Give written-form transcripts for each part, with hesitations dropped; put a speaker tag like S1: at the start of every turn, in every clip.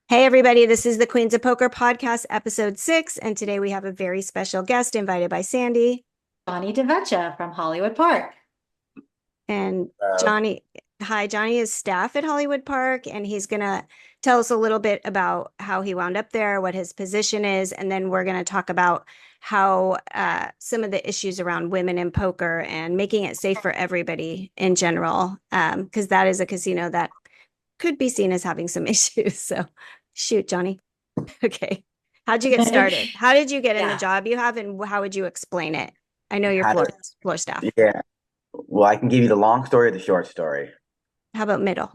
S1: Hey, everybody, this is the Queens of Poker podcast, episode 6. And today we have a very special guest invited by Sandy.
S2: Johnny Devicho from Hollywood Park.
S1: And Johnny, hi, Johnny is staff at Hollywood Park, and he's going to tell us a little bit about how he wound up there, what his position is. And then we're going to talk about how some of the issues around women in poker and making it safe for everybody in general, because that is a casino that could be seen as having some issues. So shoot, Johnny. Okay. How'd you get started? How did you get in the
S2: Yeah.
S1: job you have, and how would you explain it? I know you're
S3: How
S1: floor staff.
S3: yeah. Well, I can give you the long story or the short story.
S1: How about middle?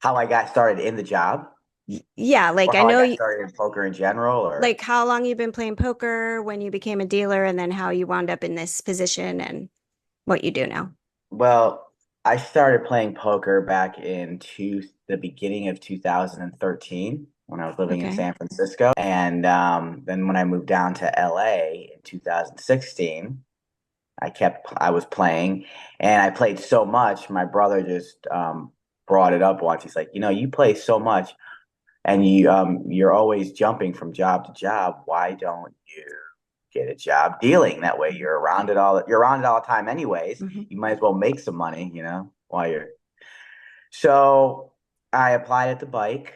S3: How I got started in the job,
S1: Yeah, like
S3: or
S1: I
S3: how I
S1: know
S3: got started in poker in general, or
S1: like how long you've been playing poker, when you became a dealer, and then how you wound up in this position and what you do now.
S3: well, I started playing poker back in the beginning of 2013 when I was living in
S1: Okay.
S3: San Francisco, and then when I moved down to LA in 2016, I was playing, and I played so much. My brother just brought it up once. He's like, you play so much. And you're always jumping from job to job. Why don't you get a job dealing? That way you're around it all the time anyways.
S1: Hmm.
S3: You might as well make some money, while you're so I applied at the bike,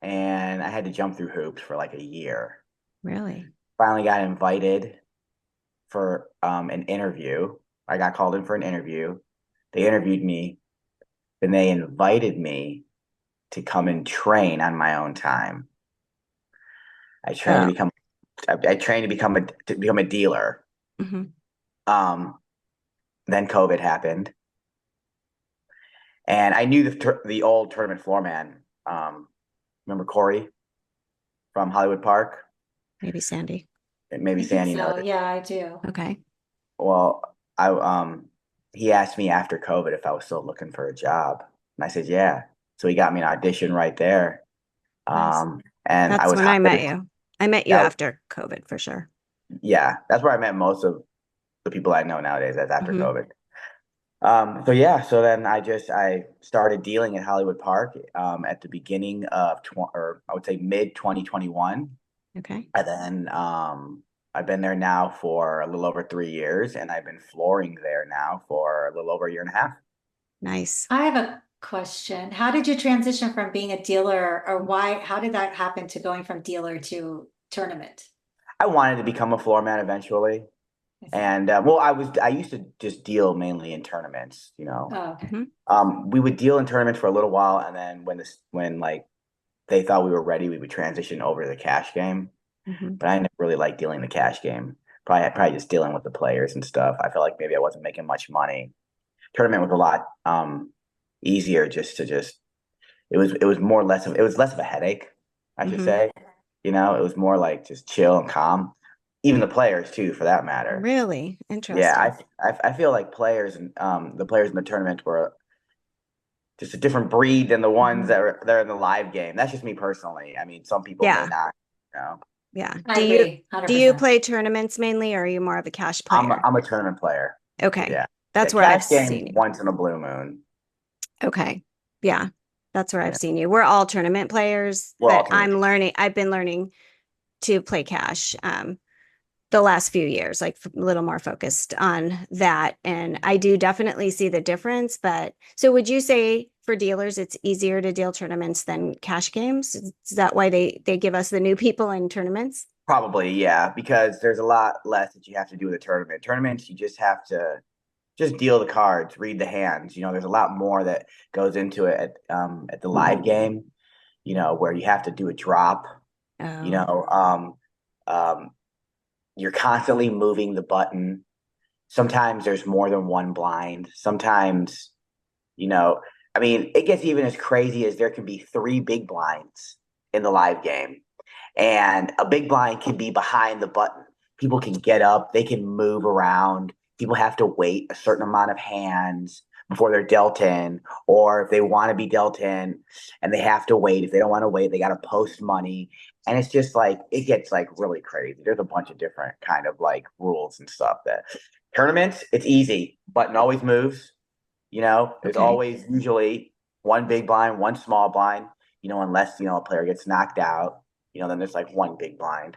S3: and I had to jump through hoops for like a year.
S1: Really?
S3: Finally got invited for an interview. I got called in for an interview. They interviewed me, then they invited me to come and train on my own time. I trained
S1: Oh.
S3: to become I trained to become a dealer.
S1: Hmm.
S3: Um, then COVID happened, and I knew the old tournament floor man. Remember Corey from Hollywood Park?
S1: Maybe Sandy.
S3: And maybe
S2: I think
S3: Sandy knows
S2: so.
S3: it.
S2: Yeah, I do.
S1: Okay.
S3: Well, I he asked me after COVID if I was still looking for a job, and I said yeah. So he got me an audition right there.
S1: Nice.
S3: And I
S1: That's
S3: was
S1: when I met
S3: hired.
S1: you. I met you
S3: Yeah,
S1: after COVID for sure.
S3: yeah, that's where I met most of the people I know nowadays. That's after
S1: Hmm.
S3: COVID. So yeah, so then I started dealing at Hollywood Park at the beginning of or I would say mid 2021,
S1: Okay.
S3: and then I've been there now for a little over 3 years, and I've been flooring there now for a little over a year and a half.
S1: Nice.
S2: I have a question. How did you transition from being a dealer, or how did that happen to going from dealer to tournament?
S3: I wanted to become a floor man eventually,
S2: I see.
S3: and I used to just deal mainly in tournaments,
S2: Oh, okay.
S1: Hmm.
S3: We would deal in tournaments for a little while, and then when like they thought we were ready, we would transition over to the cash game.
S1: Hmm.
S3: But I never really liked dealing the cash game. Probably just dealing with the players and stuff. I felt like maybe I wasn't making much money. Tournament was a lot easier just it was less of a headache, I should
S1: Hmm.
S3: say. It was more like just chill and calm. Even the players too, for that matter.
S1: Really
S3: Yeah,
S1: interesting.
S3: I feel like the players in the tournament were just a different breed than the ones
S1: Hmm.
S3: that are in the live game. That's just me personally. I mean, some people may
S1: Yeah.
S3: not, you know.
S1: Yeah.
S2: I
S1: Do you
S2: agree,
S1: do you
S2: 100%.
S1: play tournaments mainly, or are you more of a cash
S3: I'm a,
S1: player?
S3: I'm a tournament player.
S1: Okay.
S3: Yeah. Yeah.
S1: That's where I've
S3: Cash game
S1: seen you.
S3: once in a blue moon.
S1: Okay. Yeah. That's where I've
S3: Yeah.
S1: seen you. We're all tournament players,
S3: We're all
S1: but
S3: tournament.
S1: I've been learning to play cash the last few years, like a little more focused on that. And I do definitely see the difference. But so would you say for dealers, it's easier to deal tournaments than cash games? Is that why they give us the new people in tournaments?
S3: Probably, yeah, because there's a lot less that you have to do with a tournament. Tournaments, you just have to just deal the cards, read the hands. There's a lot more that goes into it at the live game, where you have to do a drop, you
S1: Oh,
S3: know, um, um, you're constantly moving the button. Sometimes there's more than one blind. Sometimes, you know, I mean, it gets even as crazy as there can be three big blinds in the live game. And a big blind can be behind the button. People can get up, they can move around. People have to wait a certain amount of hands before they're dealt in, or if they want to be dealt in and they have to wait. If they don't want to wait, they got to post money. And it's just like, it gets like really crazy. There's a bunch of different kind of like rules and stuff that tournaments, it's easy. Button always moves. There's
S1: okay.
S3: always usually one big blind, one small blind. unless, a player gets knocked out, then there's like one big blind.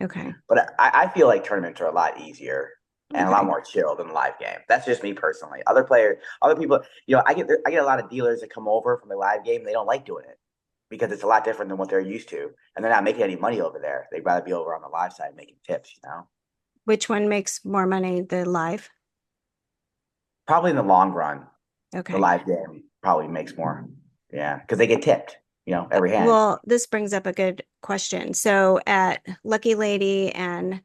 S1: Okay.
S3: But I feel like tournaments are a lot easier and a lot
S1: Okay.
S3: more chill than the live game. That's just me personally. Other people, I get a lot of dealers that come over from the live game. They don't like doing it because it's a lot different than what they're used to, and they're not making any money over there. They'd rather be over on the live side making tips.
S1: Which one makes more money, the live?
S3: Probably in the long run, the
S1: Okay.
S3: live game probably makes more. Yeah, because they get tipped, every hand.
S1: Well, this brings up a good question. So at Lucky Lady, and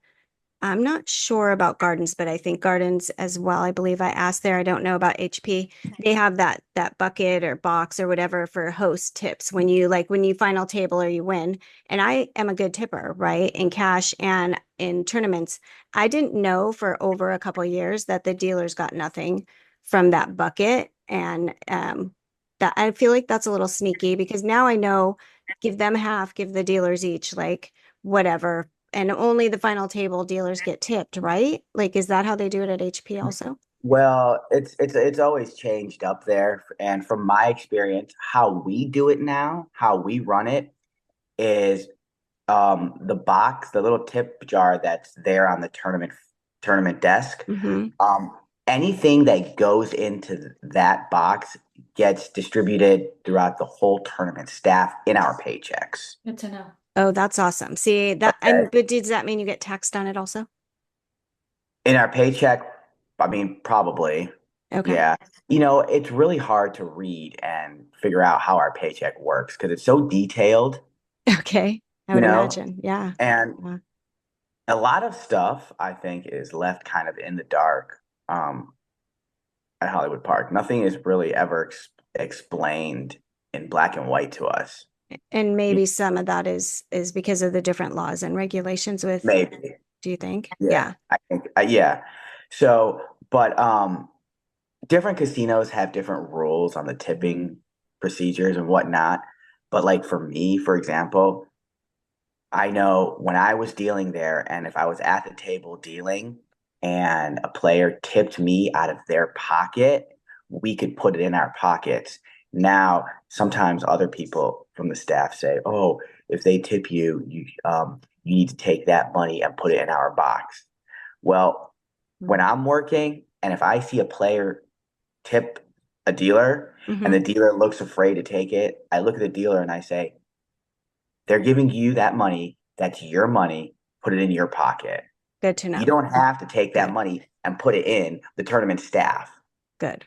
S1: I'm not sure about Gardens, but I think Gardens as well. I believe I asked there. I don't know about HP. They have that bucket or box or whatever for host tips when you final table or you win. And I am a good tipper, right? In cash and in tournaments. I didn't know for over a couple of years that the dealers got nothing from that bucket. And that I feel like that's a little sneaky because now I know give them half, give the dealers each, like whatever. And only the final table dealers get tipped, right? Like, is that how they do it at HP also?
S3: Well, it's always changed up there, and from my experience, how we do it now, how we run it is the box, the little tip jar that's there on the tournament desk.
S1: Mm-hmm.
S3: Anything that goes into that box gets distributed throughout the whole tournament staff in our paychecks.
S2: Good to know.
S1: Oh, that's awesome. See that, and but does that mean you get taxed on it also?
S3: In our paycheck, I mean, probably.
S1: Okay.
S3: Yeah. It's really hard to read and figure out how our paycheck works because it's so detailed,
S1: Okay. I
S3: you
S1: would
S3: know,
S1: imagine. Yeah.
S3: and
S1: Yeah.
S3: a lot of stuff I think is left kind of in the dark at Hollywood Park. Nothing is really ever explained in black and white to us.
S1: And maybe some of that is because of the different laws and regulations with,
S3: Maybe.
S1: do you think?
S3: Yeah.
S1: Yeah.
S3: I think, yeah. So, but different casinos have different rules on the tipping procedures and whatnot. But like for me, for example, I know when I was dealing there, and if I was at the table dealing and a player tipped me out of their pocket, we could put it in our pockets. Now, sometimes other people from the staff say, "Oh, if they tip you, you need to take that money and put it in our box." Well, when I'm working and if I see a player tip a dealer and the
S1: Mm-hmm.
S3: dealer looks afraid to take it, I look at the dealer and I say, they're giving you that money. That's your money. Put it in your pocket.
S1: Good to know.
S3: You don't have to take that
S1: Good.
S3: money and put it in the tournament staff.
S1: Good.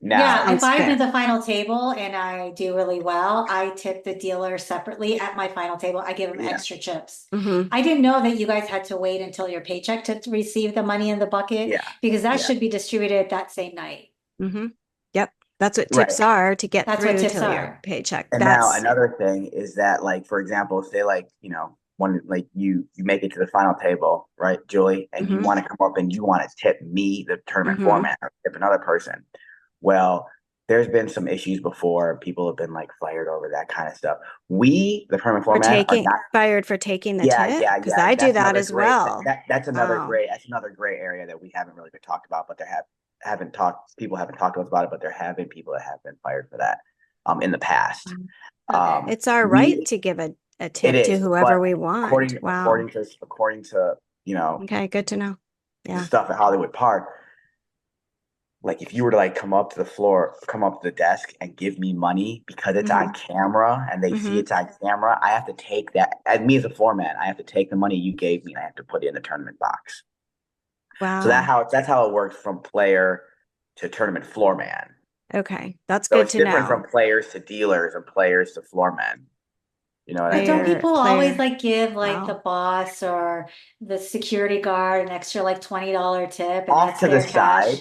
S3: Now,
S2: Yeah, if
S1: Sounds
S2: I'm
S1: fair.
S2: in the final table and I do really well, I tip the dealer separately at my final table. I give them
S3: yeah,
S2: extra chips.
S1: Mm-hmm.
S2: I didn't know that you guys had to wait until your paycheck to receive the money in the bucket
S3: yeah,
S2: because that
S3: yeah,
S2: should be distributed that same night.
S1: Mm-hmm. Yep. That's what
S3: right.
S1: tips are to get
S2: That's what
S1: through
S2: tips
S1: till your
S2: are.
S1: paycheck.
S3: And now
S1: That's
S3: another thing is that, like, for example, say like, when like you make it to the final table, right, Julie, and you
S1: mm-hmm.
S3: want to come up and you want to tip me, the tournament
S1: Mm-hmm.
S3: format, or tip another person. Well, there's been some issues before. People have been like fired over that kind of stuff. We, the tournament
S1: For
S3: format, are
S1: taking
S3: not.
S1: fired for taking the
S3: Yeah,
S1: tip?
S3: yeah,
S1: Because
S3: yeah.
S1: I do
S3: That's
S1: that
S3: another
S1: as
S3: great.
S1: well.
S3: That's another
S1: Wow.
S3: great. That's another gray area that we haven't really been talked about. But haven't talked. People haven't talked to us about it. But there have been people that have been fired for that. In the past.
S2: Okay.
S1: It's our right
S3: We
S1: to give a
S3: It
S1: tip to
S3: is,
S1: whoever
S3: but
S1: we want.
S3: according
S1: Wow.
S3: according to according to
S1: Okay, good to know.
S3: the
S1: Yeah.
S3: stuff at Hollywood Park, like if you were to like come up to the floor, come up to the desk and give me money because it's on
S1: Mm-hmm.
S3: camera and they see
S1: Mm-hmm.
S3: it's on camera, I have to take that. As me as a floor man, I have to take the money you gave me and I have to put it in the tournament box. So
S1: Wow.
S3: that's how it works from player to tournament floor man.
S1: Okay. That's
S3: So
S1: good
S3: it's
S1: to
S3: different
S1: know.
S3: from players to dealers and players to floor men. You know what I
S2: But don't
S3: mean?
S2: people always
S1: Player.
S2: like give like the
S1: Wow.
S2: boss or the security guard an extra like $20 tip and
S3: Off
S2: that's
S3: to the
S2: their cash?
S3: side,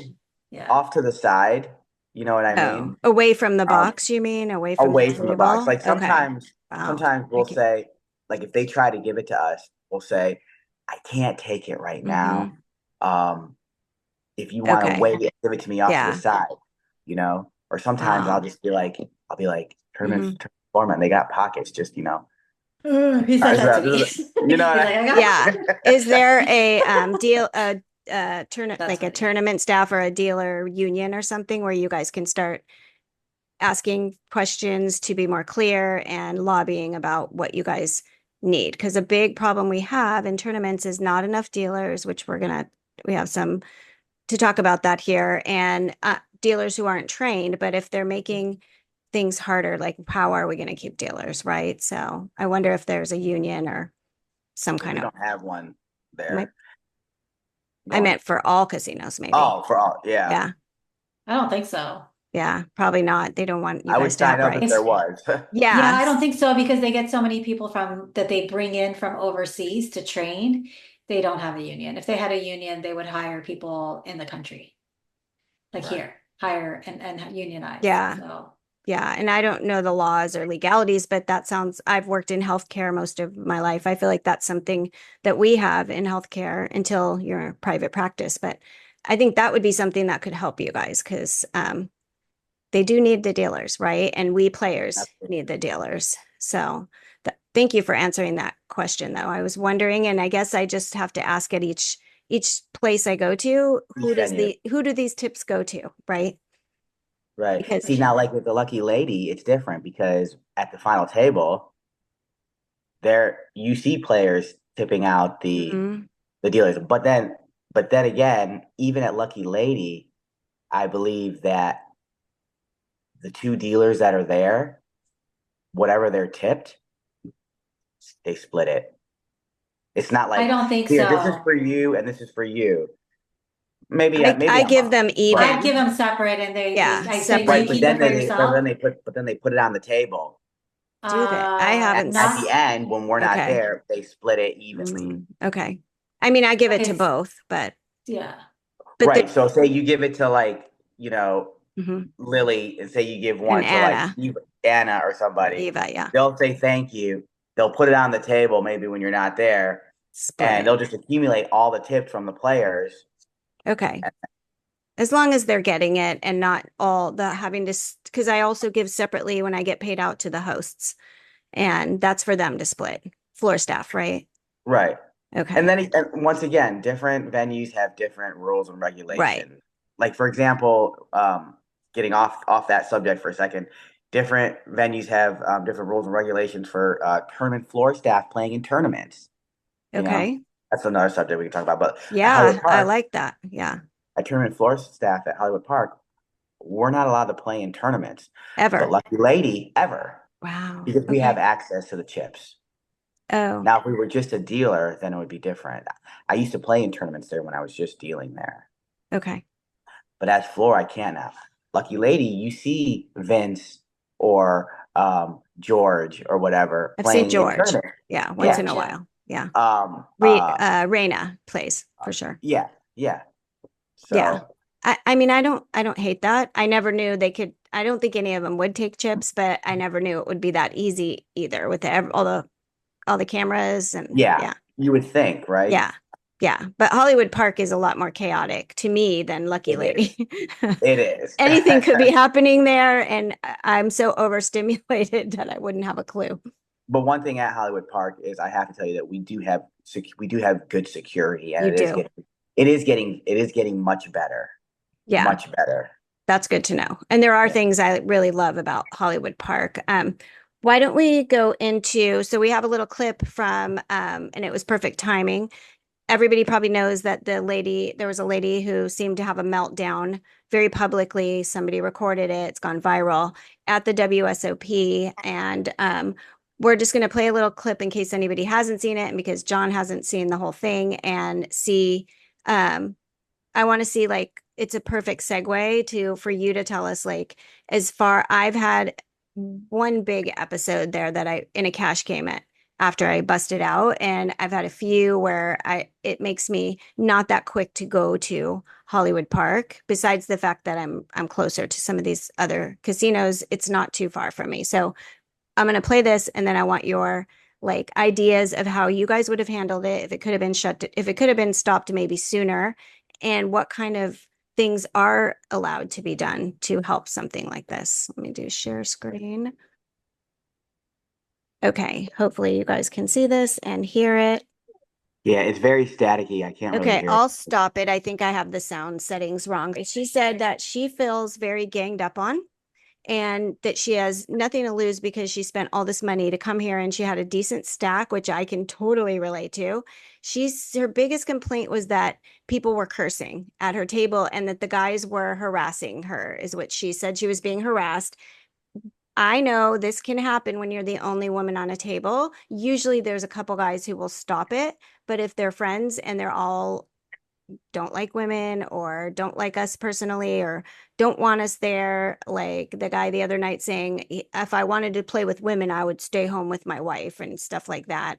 S2: Yeah.
S3: off to the side. You know what I
S1: Oh,
S3: mean?
S1: away from the
S3: Um,
S1: box, you mean? Away from the
S3: away from the box.
S1: table?
S3: Like
S1: Okay.
S3: sometimes,
S1: Wow.
S3: sometimes we'll
S1: Thank you.
S3: say, like if they try to give it to us, we'll say, I can't take it right now.
S1: Mm-hmm.
S3: Um, if you want to
S1: Okay.
S3: wait, give it to me off to the
S1: Yeah.
S3: side. Or sometimes
S1: Wow.
S3: I'll be like,
S1: Mm-hmm.
S3: tournament format, they got pockets, just.
S2: He said that to me.
S3: You know,
S2: He's like, I got
S1: Yeah. Is there a deal like a
S2: That's funny.
S1: tournament staff or a dealer union or something where you guys can start asking questions to be more clear and lobbying about what you guys need. Because a big problem we have in tournaments is not enough dealers, which we have some to talk about that here, and dealers who aren't trained. But if they're making things harder, like how are we going to keep dealers, right? So I wonder if there's a union or some
S3: We
S1: kind of.
S3: don't have one
S1: My-
S3: there. Go
S1: I
S3: on.
S1: meant for all casinos, maybe.
S3: Oh, for all, yeah.
S1: Yeah,
S2: I don't think so.
S1: yeah, probably not. They don't want you
S3: I would
S1: guys to have
S3: sign up if
S1: rights.
S3: there was.
S2: Yeah, I don't
S1: Yeah,
S2: think so because they get so many people that they bring in from overseas to train. They don't have a union. If they had a union, they would hire people in the country. Like
S3: Right.
S2: here, hire and unionize.
S1: Yeah.
S2: So
S1: yeah. And I don't know the laws or legalities, but I've worked in healthcare most of my life. I feel like that's something that we have in healthcare until you're a private practice. But I think that would be something that could help you guys because they do need the dealers, right? And we players
S3: Absolutely.
S1: need the dealers. So thank you for answering that question, though. I was wondering, and I guess I just have to ask at each place I go to, who do these tips go to, right?
S3: Right.
S1: Because
S3: See, now, like with the lucky lady, it's different because at the final table, there you see players tipping out
S1: Mhm.
S3: the dealers. But then again, even at Lucky Lady, I believe that the two dealers that are there, whatever they're tipped, they split it. It's not
S2: I
S3: like,
S2: don't think
S3: here, this is
S2: so.
S3: for you and this is for you. Maybe
S1: I
S3: I'm
S1: give
S3: wrong,
S1: them
S3: but
S2: I'd give
S1: even.
S2: them separate and
S1: Yeah,
S2: I say, do
S3: right.
S2: you
S1: separate.
S3: But
S2: keep it
S3: then
S2: for
S3: they but
S2: yourself?
S3: then they put it on the table.
S1: Do they? I haven't.
S3: At the
S2: Not,
S3: end when we're not
S1: Okay.
S3: there, they split it evenly.
S1: Okay. I mean, I give it to
S2: okay,
S1: both,
S2: yeah.
S1: but
S3: Right. So say you give it to like,
S1: Mhm.
S3: Lily, and say you give
S1: And
S3: one to like
S1: Anna,
S3: Anna or
S1: or
S3: somebody,
S1: Eva, yeah,
S3: they'll say thank you. They'll put it on the table maybe when you're not there,
S1: split
S3: and
S1: it.
S3: they'll just accumulate all the tips from the players.
S1: Okay. As long as they're getting it and not all the having to, because I also give separately when I get paid out to the hosts, and that's for them to split. Floor staff, right?
S3: Right. And
S1: Okay.
S3: then and once again, different venues have different rules and
S1: Right.
S3: regulations. Like for example, getting off that subject for a second, different venues have different rules and regulations for tournament floor staff playing in tournaments. You know,
S1: Okay.
S3: that's another subject we can talk about. But at
S1: Yeah,
S3: Hollywood
S1: I
S3: Park,
S1: like that. Yeah.
S3: at tournament floor staff at Hollywood Park, we're not allowed to play in tournaments. But
S1: Ever.
S3: Lucky Lady, ever,
S1: Wow.
S3: because we have
S1: Okay.
S3: access to the chips.
S1: Oh,
S3: Now, if we were just a dealer, then it would be different. I used to play in tournaments there when I was just dealing there.
S1: okay.
S3: But as floor, I can't now. Lucky Lady, you see Vince or George or whatever
S1: I've seen
S3: playing in
S1: George.
S3: tournaments.
S1: Yeah, once
S3: Yeah.
S1: in a
S2: Gotcha.
S1: while. Yeah.
S3: Um, uh,
S1: Reina plays for sure.
S3: yeah, yeah.
S1: Yeah.
S3: So
S1: I mean, I don't hate that. I never knew they could, I don't think any of them would take chips, but I never knew it would be that easy either with all the cameras and
S3: yeah,
S1: yeah.
S3: you would think, right?
S1: Yeah. Yeah. But Hollywood Park is a lot more chaotic to me than Lucky
S3: It is.
S1: Lady.
S3: It is.
S1: Anything could be happening there, and I'm so overstimulated that I wouldn't have a clue.
S3: But one thing at Hollywood Park is I have to tell you that we do have good security, and
S1: You do.
S3: it is getting much better,
S1: Yeah.
S3: much better.
S1: That's good to know. And there are
S3: Yeah.
S1: things I really love about Hollywood Park. Why don't we go into, so we have a little clip from, and it was perfect timing. Everybody probably knows that there was a lady who seemed to have a meltdown very publicly. Somebody recorded it. It's gone viral at the WSOP. And we're just going to play a little clip in case anybody hasn't seen it and because John hasn't seen the whole thing and see, I want to see like it's a perfect segue to for you to tell us like as far I've had one big episode there that I in a cash game at after I busted out and I've had a few where I it makes me not that quick to go to Hollywood Park besides the fact that I'm closer to some of these other casinos it's not too far from me. So I'm going to play this and then I want your like ideas of how you guys would have handled it if it could have been if it could have been stopped maybe sooner and what kind of things are allowed to be done to help something like this. Let me do share screen. Okay, hopefully you guys can see this and hear it.
S3: Yeah, it's very staticky. I can't really
S1: Okay,
S3: hear
S1: I'll
S3: it.
S1: stop it. I think I have the sound settings wrong. She said that she feels very ganged up on and that she has nothing to lose because she spent all this money to come here and she had a decent stack, which I can totally relate to. Her biggest complaint was that people were cursing at her table and that the guys were harassing her, is what she said. She was being harassed. I know this can happen when you're the only woman on a table. Usually there's a couple guys who will stop it, but if they're friends and they're all don't like women or don't like us personally or don't want us there, like the guy the other night saying if I wanted to play with women, I would stay home with my wife and stuff like that.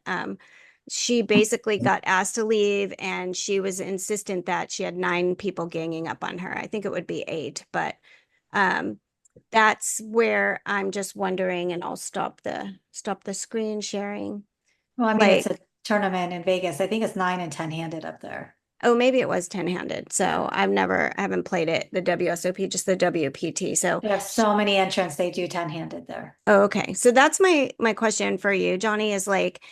S1: She basically got asked to leave and she was insistent that she had 9 people ganging up on her. I think it would be 8, but um, that's where I'm just wondering, and I'll stop the screen sharing.
S2: Well, I mean, it's a
S1: Like,
S2: tournament in Vegas. I think it's 9 and 10 handed up there.
S1: oh, maybe it was 10-handed. So I haven't played it, the WSOP, just the WPT. So,
S2: They have so many entrants, they do 10 handed there.
S1: oh, okay. So that's my question for you, Johnny, is like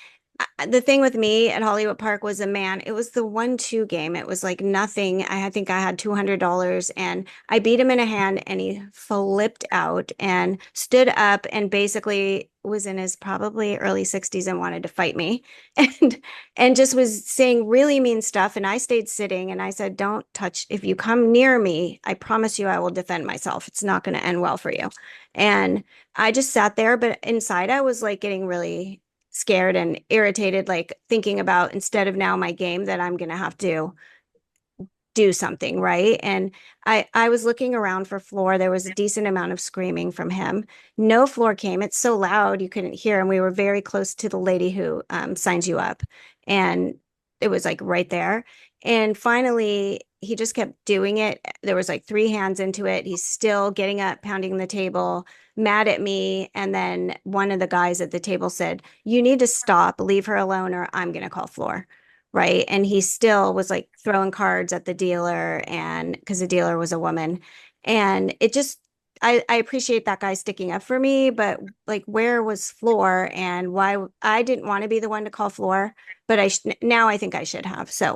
S1: the thing with me at Hollywood Park was it was the 1-2 game. It was like nothing. Think I had $200 and I beat him in a hand and he flipped out and stood up and basically was in his probably early 60s and wanted to fight me and just was saying really mean stuff. And I stayed sitting and I said, don't touch. If you come near me, I promise you I will defend myself. It's not going to end well for you. And I just sat there, but inside I was like getting really scared and irritated, like thinking about instead of now my game that I'm going to have to do something, right? And I was looking around for floor. There was a decent amount of screaming from him. No floor came. It's so loud you couldn't hear. And we were very close to the lady who signs you up. And it was like right there. And finally, he just kept doing it. There was like 3 hands into it. He's still getting up, pounding the table, mad at me. And then one of the guys at the table said, you need to stop, leave her alone, or I'm going to call floor. Right. And he still was like throwing cards at the dealer, and because the dealer was a woman. And it just, I appreciate that guy sticking up for me, but like, where was Floor and why I didn't want to be the one to call Floor, but now I think I should have. So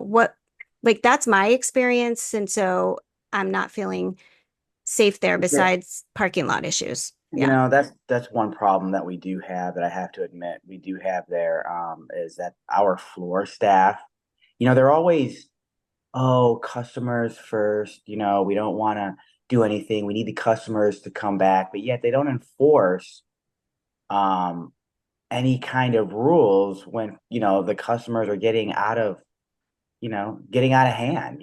S1: like, that's my experience. And so I'm not feeling safe there
S3: Yeah.
S1: besides parking lot issues.
S3: You
S1: Yeah.
S3: know, that's one problem that we do have that I have to admit we do have there, is that our floor staff, they're always, oh, customers first, we don't want to do anything. We need the customers to come back, but yet they don't enforce um any kind of rules when, the customers are getting out of hand,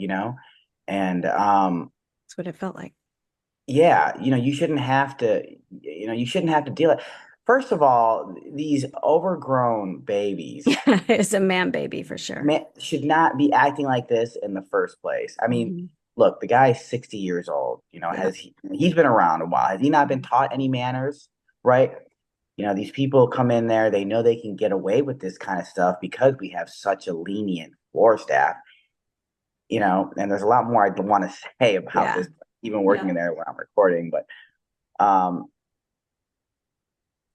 S3: and
S1: That's what it felt like.
S3: yeah, you shouldn't have to deal it. First of all, these overgrown babies
S1: Yeah. It's a man baby for sure.
S3: should not be acting like this in the first place. I mean,
S1: Mhm.
S3: look, the guy's 60 years old.
S1: Yeah.
S3: He's been around a while. Has he not been taught any manners? Right? These people come in there, they know they can get away with this kind of stuff because we have such a lenient floor staff, and there's a lot more I'd want to say about
S1: Yeah.
S3: this, even working in
S2: Yeah.
S3: there when I'm recording, but um,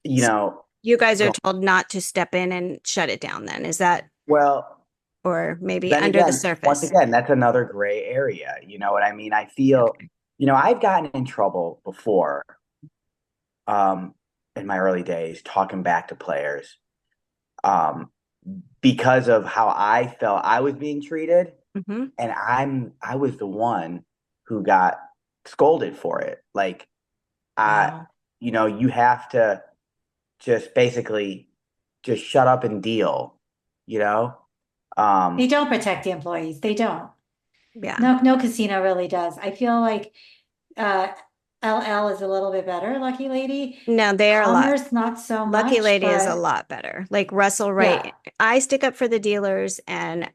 S3: you
S1: So
S3: know,
S1: you guys are
S3: go,
S1: told not to step in and shut it down then. Is that,
S3: well,
S1: or maybe
S3: then
S1: under the
S3: again, once
S1: surface?
S3: again, that's another gray area. You know what I mean? I feel,
S1: Okay.
S3: I've gotten in trouble before, um, in my early days, talking back to players, um, because of how I felt I was being treated,
S1: Hmm.
S3: and I was the one who got scolded for it. Like, I,
S1: Wow.
S3: you have to just basically just shut up and deal, you know?
S2: They
S3: Um,
S2: don't protect the employees. They don't.
S1: Yeah.
S2: No, no casino really does. I feel like uh LL is a little bit better, Lucky Lady.
S1: No, they are a lot.
S2: Commerce, not so
S1: Lucky
S2: much,
S1: Lady is a
S2: but
S1: lot better. Like Russell,
S2: yeah,
S1: right? I stick up for the dealers and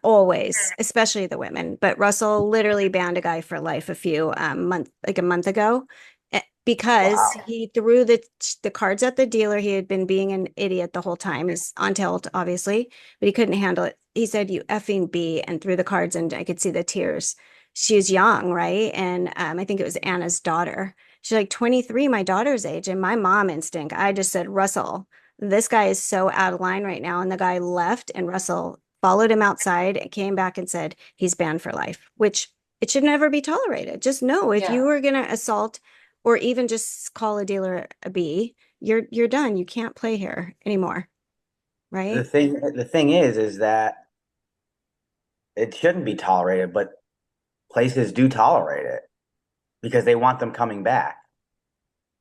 S1: always, especially the women. But Russell literally banned a guy for life a month ago, because
S3: wow.
S1: he threw the cards at the dealer. He had been being an idiot the whole time. He's on tilt, obviously, but he couldn't handle it. He said, "You effing B," and threw the cards, and I could see the tears. She was young, right? And I think it was Anna's daughter. She's like 23, my daughter's age. And my mom instinct, I just said, Russell, this guy is so out of line right now. And the guy left, and Russell followed him outside and came back and said, he's banned for life, which it should never be tolerated. Just know if you
S2: yeah.
S1: are going to assault or even just call a dealer a B, you're done. You can't play here anymore, right?
S3: The thing is that it shouldn't be tolerated, but places do tolerate it because they want them coming back.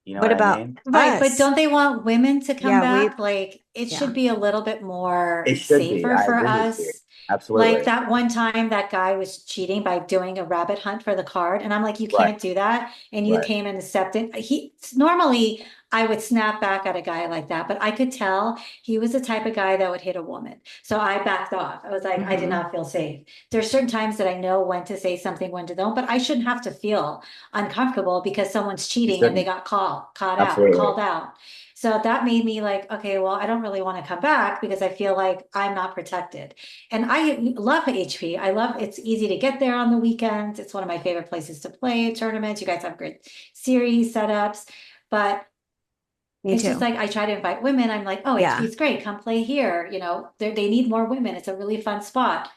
S3: You know
S1: What
S3: what I
S1: about
S3: mean?
S2: Right, but
S1: us?
S2: don't they want women to come
S1: Yeah, we,
S2: back? Like, it
S1: yeah.
S2: should be a little bit more
S3: It should be.
S2: safer
S3: I
S2: for
S3: agree with you.
S2: us. Like
S3: Absolutely.
S2: that one time that guy was cheating by doing a rabbit hunt for the card, and I'm like, you
S3: Right.
S2: can't do that. And you
S3: Right.
S2: came and stepped in. He normally I would snap back at a guy like that, but I could tell he was the type of guy that would hit a woman. So I backed off. I was like, I did
S1: Mhm.
S2: not feel safe. There's certain times that I know when to say something, when to don't, but I shouldn't have to feel uncomfortable because someone's
S3: You
S2: cheating and they
S3: shouldn't.
S2: got
S3: Absolutely.
S2: called out. So that made me like, okay, well, I don't really want to come back because I feel like I'm not protected. And I love HP. I love it's easy to get there on the weekends. It's one of my favorite places to play tournaments. You guys have great series setups, but
S1: Me
S2: it's just
S1: too.
S2: like I try to invite women. I'm like, oh, HP
S1: Yeah.
S2: is great. Come play here. They need more women. It's a really fun spot.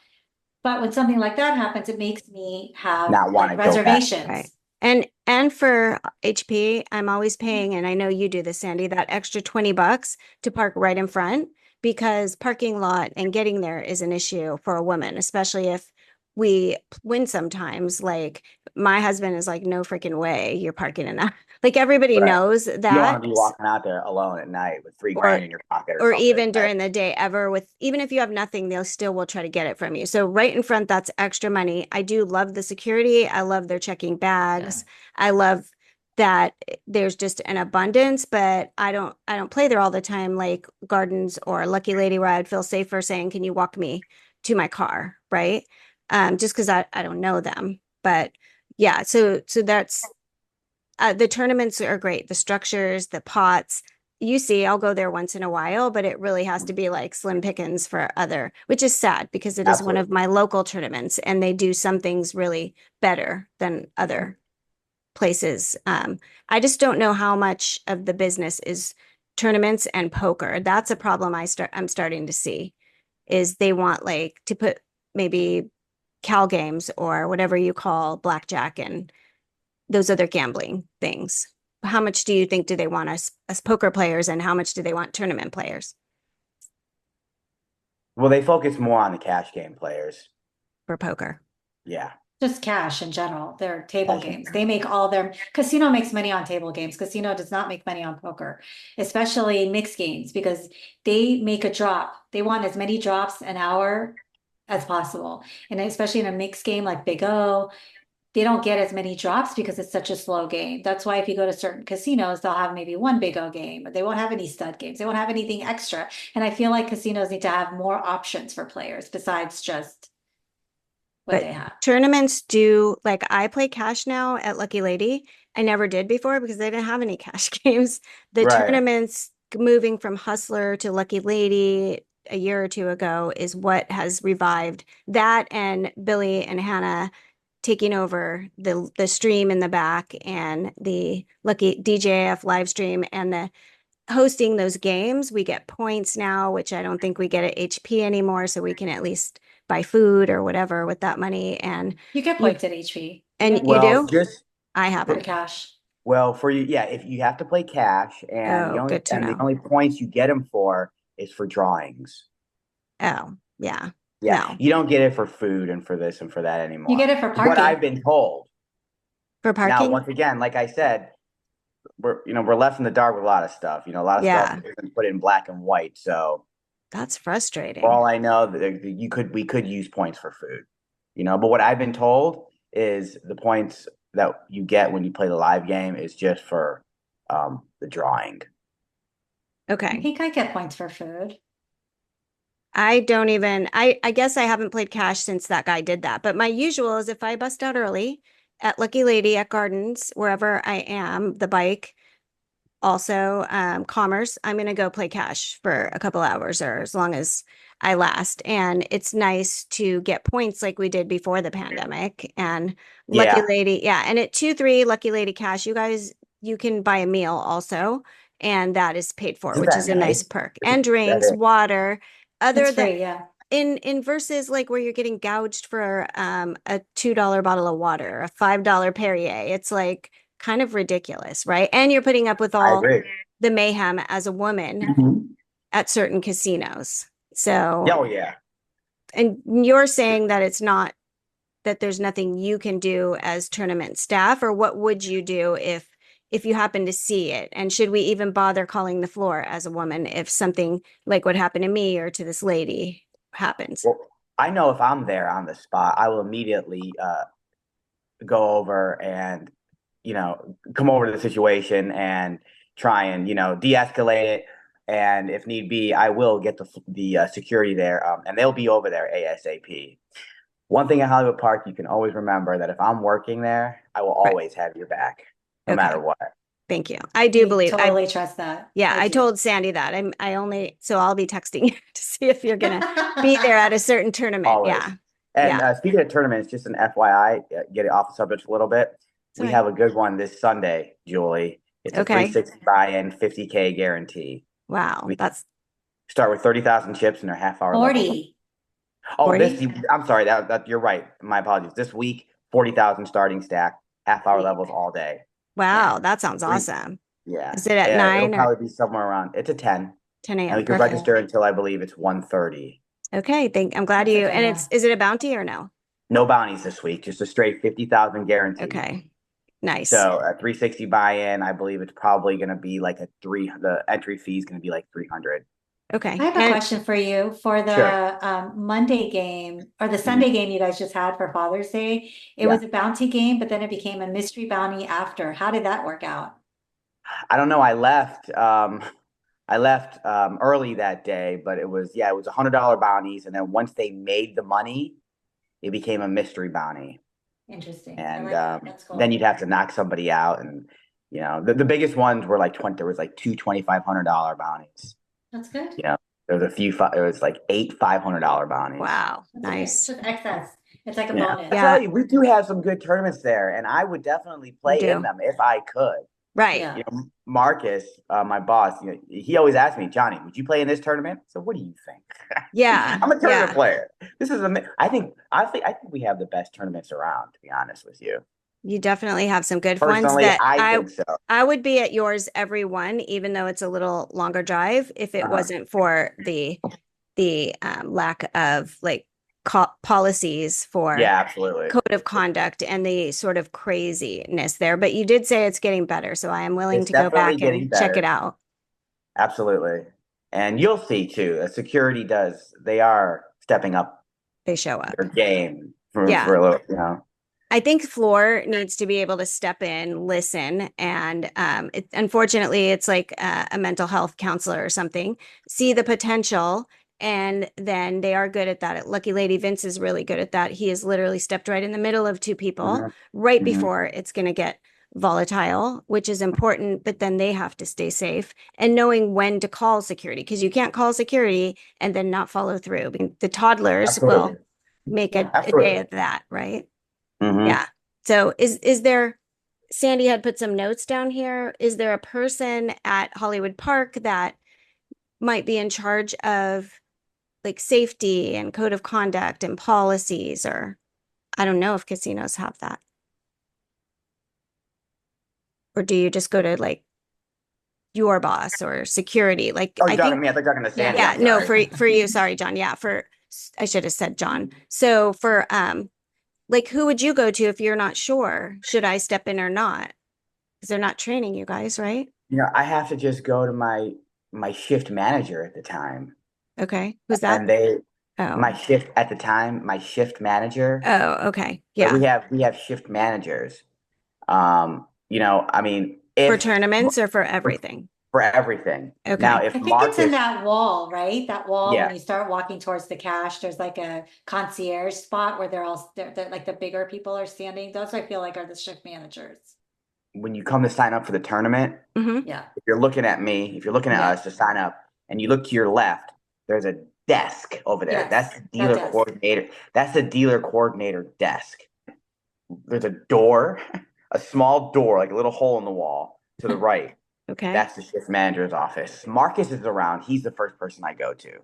S2: But when something like that happens, it makes me have
S3: Not want
S2: like
S3: to go back.
S1: Right.
S2: reservations.
S1: And for HP, I'm always paying, and I know you do this, Sandy, that extra $20 to park right in front because parking lot and getting there is an issue for a woman, especially if we win sometimes. Like my husband is like, no freaking way you're parking in that. Like everybody
S3: Right.
S1: knows
S3: You don't want
S1: that.
S3: to be walking out there alone at night with 3 grand
S1: Or
S3: in your pocket or
S1: or
S3: something.
S1: even
S3: Right.
S1: during the day ever with even if you have nothing they'll still will try to get it from you, so right in front, that's extra money. I do love the security. I love their checking
S2: Yeah.
S1: bags. I love that there's just an abundance, but I don't play there all the time like Gardens or Lucky Lady where I'd feel safer saying, can you walk me to my car, right? Just because I don't know them. But yeah, so that's the tournaments are great. The structures, the pots. You see, I'll go there once in a while, but it really has to be like slim pickings for other, which is sad because it is one of
S3: Absolutely.
S1: my local tournaments and they do some things really better than other places. I just don't know how much of the business is tournaments and poker. That's a problem I'm starting to see is they want like to put maybe Cal games or whatever you call blackjack and those other gambling things. How much do you think do they want us as poker players and how much do they want tournament players
S3: Well, they focus more on the cash game players.
S1: for poker?
S3: Yeah.
S2: Just cash in general. They're table
S3: Cash game.
S2: games. They make all their casino makes money on table games. Casino does not make money on poker, especially mixed games, because they make a drop. They want as many drops an hour as possible. And especially in a mixed game like Big O, they don't get as many drops because it's such a slow game. That's why if you go to certain casinos, they'll have maybe one Big O game, but they won't have any stud games. They won't have anything extra. And I feel like casinos need to have more options for players besides just what
S1: But
S2: they have.
S1: tournaments do, like I play cash now at Lucky Lady. I never did before because they didn't have any cash games. The
S3: Right.
S1: tournaments moving from Hustler to Lucky Lady a year or two ago is what has revived that, and Billy and Hannah taking over the stream in the back and the Lucky DJF live stream and the hosting those games. We get points now, which I don't think we get at HP anymore. So we can at least buy food or whatever with that money.
S2: You get
S1: You
S2: points at HP. You
S1: and
S2: get
S1: you
S3: Well,
S2: points
S1: do?
S3: just
S1: I
S2: for the
S1: haven't.
S2: cash.
S3: well for you, yeah. If you have to play cash, and
S1: Oh, good to
S3: the
S1: know.
S3: only points you get them for is for drawings.
S1: Oh, yeah.
S3: Yeah,
S1: No.
S3: you don't get it for food and for this and for that
S2: You
S3: anymore.
S2: get it for
S3: What I've
S2: parking.
S3: been told.
S1: For
S3: Now,
S1: parking?
S3: once again, like I said, we're left in the dark with a lot of stuff. A lot of stuff
S1: Yeah.
S3: isn't put in black and white. So
S1: That's
S3: for
S1: frustrating.
S3: all I know, we could use points for food. But what I've been told is the points that you get when you play the live game is just for the drawing.
S2: I
S1: Okay.
S2: think I get points for food.
S1: I don't even, I guess I haven't played cash since that guy did that. But my usual is if I bust out early at Lucky Lady, at Gardens, wherever I am, the bike, also Commerce, I'm going to go play cash for a couple hours or as long as I last. And it's nice to get points like we did before the pandemic. And Lucky
S3: Yeah,
S1: Lady, yeah. And at 2-3 Lucky Lady Cash, you guys, you can buy a meal also. And that is paid for,
S3: isn't
S1: which
S3: that
S1: is a nice
S3: nice?
S1: perk. And
S3: That
S1: drinks,
S3: is.
S1: water.
S2: It's
S1: Other than
S2: free, yeah.
S1: in versus like where you're getting gouged for a $2 bottle of water, a $5 Perrier. It's like, kind of ridiculous, right? And you're putting up with
S3: I
S1: all
S3: agree.
S1: the mayhem as a woman
S3: Mhm.
S1: at certain casinos. So,
S3: Oh yeah.
S1: and you're saying that it's not that there's nothing you can do as tournament staff, or what would you do if you happen to see it? And should we even bother calling the floor as a woman if something like what happened to me or to this lady happens?
S3: Well, I know if I'm there on the spot, I will immediately go over and come over to the situation and try and de-escalate it. And if need be, I will get the security there, and they'll be over there ASAP. One thing at Hollywood Park, you can always remember that if I'm working there, I will
S1: Right.
S3: always have your back, no
S1: Okay.
S3: matter what.
S1: Thank you. I do believe I
S2: totally trust that.
S1: yeah, I
S2: do.
S1: told Sandy that. So I'll be texting you to see if you're gonna be there at a certain tournament.
S3: Always.
S1: Yeah.
S3: And
S1: Yeah.
S3: speaking of tournaments, just an FYI, get it off the subject a little bit. We
S1: Sorry.
S3: have a good one this Sunday, Julie. It's a
S1: Okay.
S3: 360 buy-in, 50K guarantee.
S1: Wow.
S3: We
S1: That's
S3: start with 30,000 chips and they're half-hour levels.
S2: 40.
S3: Oh,
S1: 40?
S3: I'm sorry, that you're right. My apologies. This week, 40,000 starting stack, half-hour levels all day.
S1: wow,
S3: Yeah.
S1: that sounds
S3: Three-
S1: awesome.
S3: Yeah.
S1: Is it at
S3: It'll
S1: 9 or
S3: probably be somewhere around, it's a 10.
S1: 10
S3: And
S1: a.m.?
S3: we can
S1: Perfect.
S3: register until I believe it's 1:30.
S1: Okay, I'm glad
S2: That's
S1: you,
S2: okay,
S1: and
S2: yeah.
S1: is it a bounty or no?
S3: No bounties this week, just a straight 50,000 guarantee.
S1: Okay, nice.
S3: So a 360 buy-in, I believe it's probably going to be like the entry fee is going to be like 300.
S1: Okay.
S2: I have a question for you for the
S3: Sure.
S2: Monday game or the Sunday game you guys just had for Father's Day. It was a bounty game, but then it became a mystery bounty after. How did that work out?
S3: I don't know. I left early that day, but it was $100 bounties, and then once they made the money, it became a mystery bounty,
S2: Interesting. I
S3: and
S2: like that. That's cool.
S3: then you'd have to knock somebody out, and the biggest ones were like 20. There was like two $2,500 bounties.
S2: That's good.
S3: There was a few. It was like 8 $500 bounties.
S1: Wow,
S2: That's
S1: nice.
S2: It's just excess. It's like a
S3: Yeah.
S2: bonus.
S3: I tell you, we do have some good tournaments there, and I would definitely play
S1: do.
S3: in them if I could.
S1: Right.
S2: Yeah.
S3: Marcus, my boss, he always asks me, Johnny, would you play in this tournament? So what do you think?
S1: Yeah.
S3: I'm a tournament
S1: Yeah.
S3: player. This is I think we have the best tournaments around, to be honest with you.
S1: You definitely have some good ones
S3: Personally,
S1: that
S3: I think so.
S1: I would be at yours every one, even though it's a little longer drive, if it wasn't for the lack of like policies for
S3: Yeah, absolutely.
S1: code of conduct and the sort of craziness there. But you did say it's getting better, so I am willing
S3: It's
S1: to go
S3: definitely
S1: back
S3: getting
S1: and check
S3: better.
S1: it out.
S3: Absolutely. And you'll see too, security they are stepping up
S1: They show up.
S3: their game for
S1: Yeah.
S3: a little,
S1: I think floor needs to be able to step in, listen, and unfortunately, it's like a mental health counselor or something, see the potential, and then they are good at that. Lucky Lady Vince is really good at that. He has literally stepped right in the middle of two people
S3: Mhm.
S1: right
S3: Mhm.
S1: before it's going to get volatile, which is important, but then they have to stay safe and knowing when to call security, because you can't call security and then not follow through. The toddlers
S3: Absolutely.
S1: will make a
S3: Absolutely.
S1: day of that, right?
S3: Mhm.
S1: Yeah. So is there, Sandy had put some notes down here. Is there a person at Hollywood Park that might be in charge of like safety and code of conduct and policies, or I don't know if casinos have that. Or do you just go to like your boss or security? Like
S3: Oh,
S1: I
S3: you're talking to
S1: think
S3: me. I thought you were talking to Sandy.
S1: yeah,
S3: I'm
S1: no,
S3: sorry.
S1: for you, sorry, John. Yeah, I should have said John. So for like who would you go to if you're not sure? Should I step in or not? Because they're not training you guys, right?
S3: I have to just go to my shift manager at the time.
S1: Okay. Who's that?
S3: And
S1: Oh.
S3: my shift manager.
S1: Oh, okay.
S3: So
S1: Yeah.
S3: we have shift managers. I mean,
S1: For
S3: if
S1: tournaments or for everything?
S3: for everything.
S1: Okay.
S3: Now, if
S2: I think
S3: Marcus,
S2: it's in that wall, right? That wall,
S3: Yeah.
S2: when you start walking towards the cash, there's like a concierge spot where they're like the bigger people are standing. Those I feel like are the shift managers.
S3: when you come to sign up for the tournament,
S1: Mm-hmm.
S2: Yeah.
S3: if you're looking at me, if you're looking at
S2: Yeah.
S3: us to sign up, and you look to your left, there's a desk over there.
S2: Yes,
S3: That's the
S2: that
S3: dealer
S2: desk.
S3: coordinator. That's the dealer coordinator desk. There's a door, a small door, like a little hole in the wall to the right.
S1: Okay.
S3: That's the shift manager's office. Marcus is around. He's the first person I go to.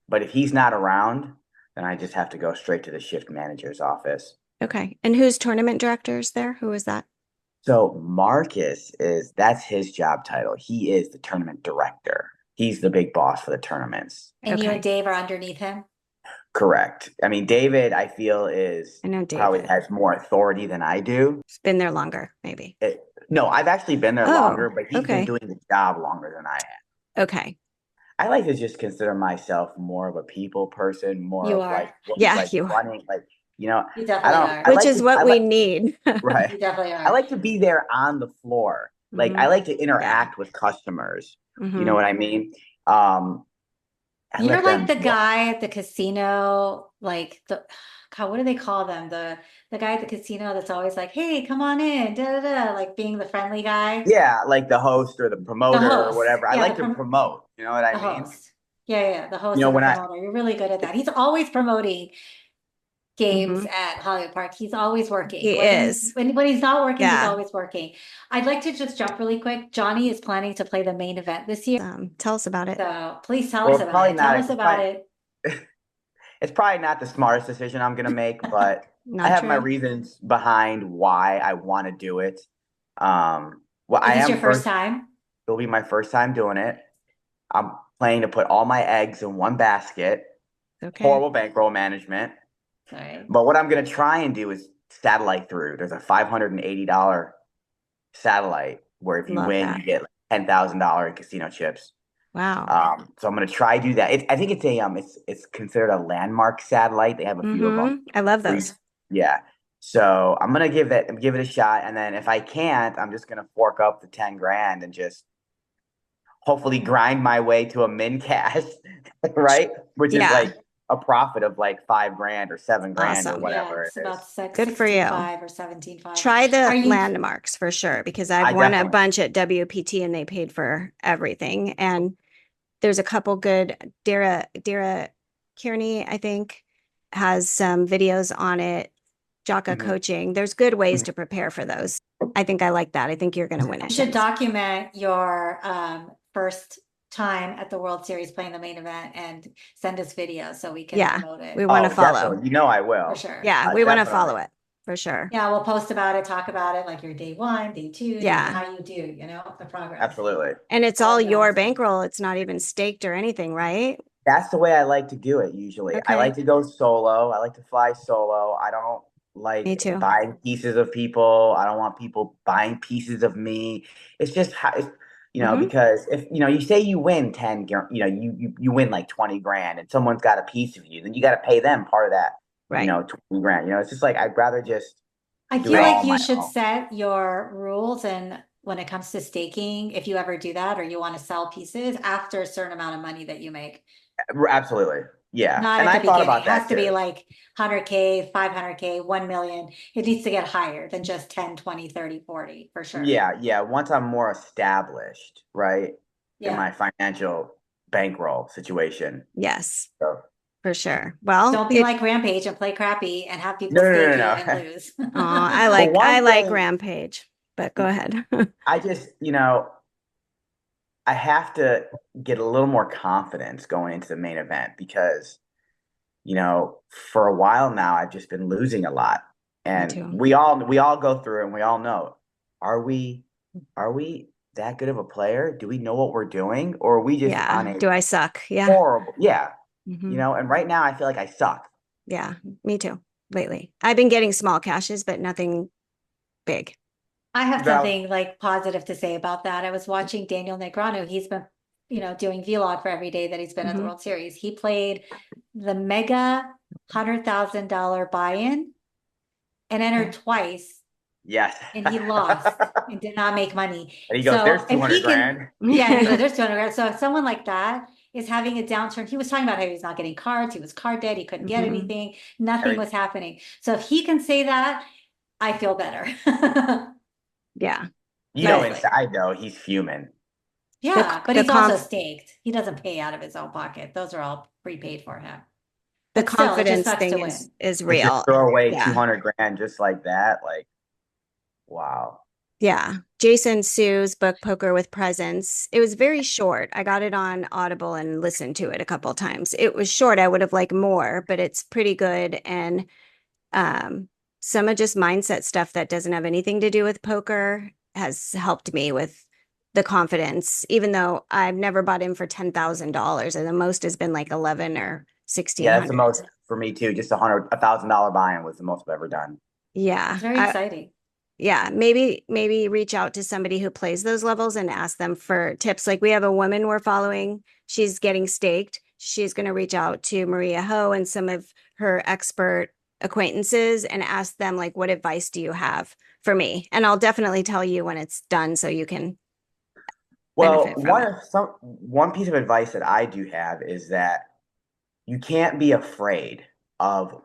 S3: But if he's not around, then I just have to go straight to the shift manager's office.
S1: Okay. And who's tournament directors there? Who is that?
S3: So Marcus that's his job title. He is the tournament director. He's the big boss for the tournaments.
S2: And you
S1: Okay.
S2: and Dave are underneath him?
S3: Correct. I mean, David, I feel is
S1: I know
S3: probably
S1: David.
S3: has more authority than I do.
S1: He's been there longer, maybe.
S3: No, I've actually been there longer,
S1: Oh,
S3: but he's been
S1: okay.
S3: doing the job longer than I have.
S1: Okay.
S3: I like to just consider myself more of a people person, more
S2: You
S3: of
S2: are.
S1: Yeah,
S3: like
S1: you are.
S3: running, like, you know,
S2: You
S3: I
S2: definitely
S3: don't,
S2: are.
S3: I
S1: Which
S3: like
S1: is
S3: to,
S1: what
S3: I
S1: we
S3: like,
S1: need.
S3: right.
S2: You definitely
S3: I
S2: are.
S3: like to be there on the floor. Like, I
S1: Mhm.
S3: like to
S1: Yeah.
S3: interact with customers. You know
S1: Mhm.
S3: what I mean? Um, I
S2: You're
S3: let
S2: like
S3: them,
S2: the guy at the casino, like the God, what do they call them? The guy at the casino that's always like, "Hey, come on in," da da da, like being the friendly guy.
S3: yeah, like the host or the
S2: The
S3: promoter or
S2: host.
S3: whatever. I
S2: Yeah,
S3: like to promote. You know what I
S2: the
S3: mean?
S2: host. Yeah, yeah, the
S3: You
S2: host
S3: know,
S2: and the
S3: when I,
S2: promoter. You're really good at that. He's always promoting games
S1: Mhm.
S2: at Hollywood Park. He's always working.
S1: He
S2: Whether he's
S1: is.
S2: when he's not working, he's
S1: Yeah.
S2: always working. I'd like to just jump really quick. Johnny is planning to play the main event this year.
S1: Tell us about it.
S2: So please tell
S3: well,
S2: us
S3: it's
S2: about
S3: probably
S2: it. Tell
S3: not,
S2: us about it.
S3: it's probably not the smartest decision I'm gonna make, but I
S1: Not
S3: have my
S1: true.
S3: reasons behind why I want to do it. Well,
S2: Is
S3: I
S2: this your
S3: am
S2: first
S3: first.
S2: time?
S3: It'll be my first time doing it. I'm planning to put all my eggs in one basket.
S1: Okay.
S3: Horrible bankroll management.
S2: All right.
S3: But what I'm gonna try and do is satellite through. There's a $580 satellite where if you
S1: Love
S3: win,
S1: that.
S3: you get like $10,000 in casino chips.
S1: Wow.
S3: So I'm gonna try do that. I think it's a it's considered a landmark satellite. They have a few of them.
S1: I love those.
S3: Yeah. So I'm gonna give it a shot, and then if I can't, I'm just gonna fork up the 10 grand and just hopefully grind my way to a min cash, right? Which is
S1: Yeah.
S3: like a profit of like 5 grand or 7 grand or
S1: Awesome.
S2: Yeah,
S3: whatever
S2: it's
S3: it
S2: about
S3: is.
S1: Good for you.
S2: 16.5 or 17.5.
S1: Try
S2: Are
S1: the
S2: you
S1: landmarks for sure because I've
S3: I
S1: won a
S3: definitely.
S1: bunch at WPT and they paid for everything. And there's a couple good Dara Kearney, I think, has some videos on it. Jaka
S3: Mhm.
S1: coaching. There's good ways
S3: Mhm.
S1: to prepare for those. I think I like that. I think you're gonna win it.
S2: should document your first time at the World Series playing the main event and send us video so we can
S1: Yeah,
S2: promote
S1: we
S2: it
S1: want to
S3: Oh,
S1: follow.
S3: definitely. You know I
S2: for
S3: will.
S2: sure.
S1: Yeah, we want to
S3: Definitely.
S1: follow it for sure.
S2: Yeah, we'll post about it, talk about it, like your day one, day two,
S1: Yeah.
S2: how you do, the progress.
S3: Absolutely.
S1: And it's
S2: That'll
S1: all
S2: be
S1: your
S2: awesome.
S1: bankroll. It's not even staked or anything, right?
S3: That's the way I like to do it usually. I
S1: Okay.
S3: like to go solo. I like to fly solo. I don't
S1: Me
S3: like
S1: too.
S3: buying pieces of people. I don't want people buying pieces of me. It's just how
S1: Hmm.
S3: because if you say you win 10, you win like 20 grand and someone's got a piece of you, then you got to pay them part of that,
S1: Right.
S3: 20 grand. It's just like I'd rather just
S2: I
S3: do it
S2: feel
S1: Right.
S2: like
S3: all on
S2: you
S3: my
S2: should
S3: own.
S2: set your rules and when it comes to staking, if you ever do that or you want to sell pieces after a certain amount of money that you make.
S3: Absolutely. Yeah.
S2: Not
S3: And
S2: at the
S3: I thought
S2: beginning.
S3: about
S2: It has
S3: that
S2: to be
S3: too.
S2: like 100K, 500K, 1 million. It needs to get higher than just 10, 20, 30, 40 for sure.
S3: Yeah, yeah. Once I'm more established, right, in
S2: Yeah.
S3: my financial bankroll situation.
S1: Yes,
S3: So
S1: for sure. Well,
S2: Don't be like Rampage and play crappy and have people
S3: no, no,
S2: stake
S3: no,
S2: you
S3: no,
S2: and
S3: no.
S2: lose.
S1: I
S3: But
S1: like I
S3: one
S1: like
S3: thing
S1: Rampage, but go ahead.
S3: I just, I have to get a little more confidence going into the main event because, for a while now I've just been losing a lot.
S1: Me
S3: And
S1: too.
S3: we all go through it and we all know, are we that good of a player? Do we know what we're doing? Or are we just on
S1: Yeah.
S3: a
S1: Do I suck? Yeah.
S3: horrible, yeah,
S1: Hmm.
S3: and right now I feel like I suck.
S1: Yeah. Me too. Lately, I've been getting small cashes, but nothing big.
S2: I have
S3: Val,
S2: something like positive to say about that. I was watching Daniel Negreanu. He's been, doing vlog for every day that he's been at the
S1: Hmm.
S2: World Series. He played the mega $100,000 buy-in and entered twice,
S3: yes.
S2: and he lost and did not make money.
S3: And he goes, there's
S2: So if
S3: 200
S2: he can,
S3: grand.
S2: yeah, he goes, there's 200 grand. So if someone like that is having a downturn, he was talking about how he was not getting cards, he was card dead, he couldn't get
S1: Hmm.
S2: anything, nothing
S3: Every,
S2: was happening. So if he can say that, I feel better.
S1: Yeah. But
S2: Honestly.
S3: inside though, he's fuming.
S2: Yeah, but
S1: the
S2: he's also
S1: conf
S2: staked. He doesn't pay out of his own pocket. Those are all prepaid for him.
S1: the
S2: But still, it just
S1: confidence
S2: sucks to
S1: thing
S2: win.
S1: is
S3: To just
S1: real.
S3: throw away
S1: Yeah.
S3: 200 grand just like that, like, wow.
S1: Yeah. Jason Sue's book Poker with Presents. It was very short. I got it on Audible and listened to it a couple times. It was short. I would have liked more, but it's pretty good. And um some of just mindset stuff that doesn't have anything to do with poker has helped me with the confidence, even though I've never bought in for $10,000 and the most has been like 11 or
S3: Yeah, that's the
S1: 1,600.
S3: most for me too. Just $1,000 buy-in was the most I've ever done.
S1: Yeah.
S2: It's very exciting.
S1: Yeah, maybe reach out to somebody who plays those levels and ask them for tips. Like we have a woman we're following. She's getting staked. She's going to reach out to Maria Ho and some of her expert acquaintances and ask them like, what advice do you have for me? And I'll definitely tell you when it's done so you can
S3: Well,
S1: benefit from it.
S3: one piece of advice that I do have is that you can't be afraid of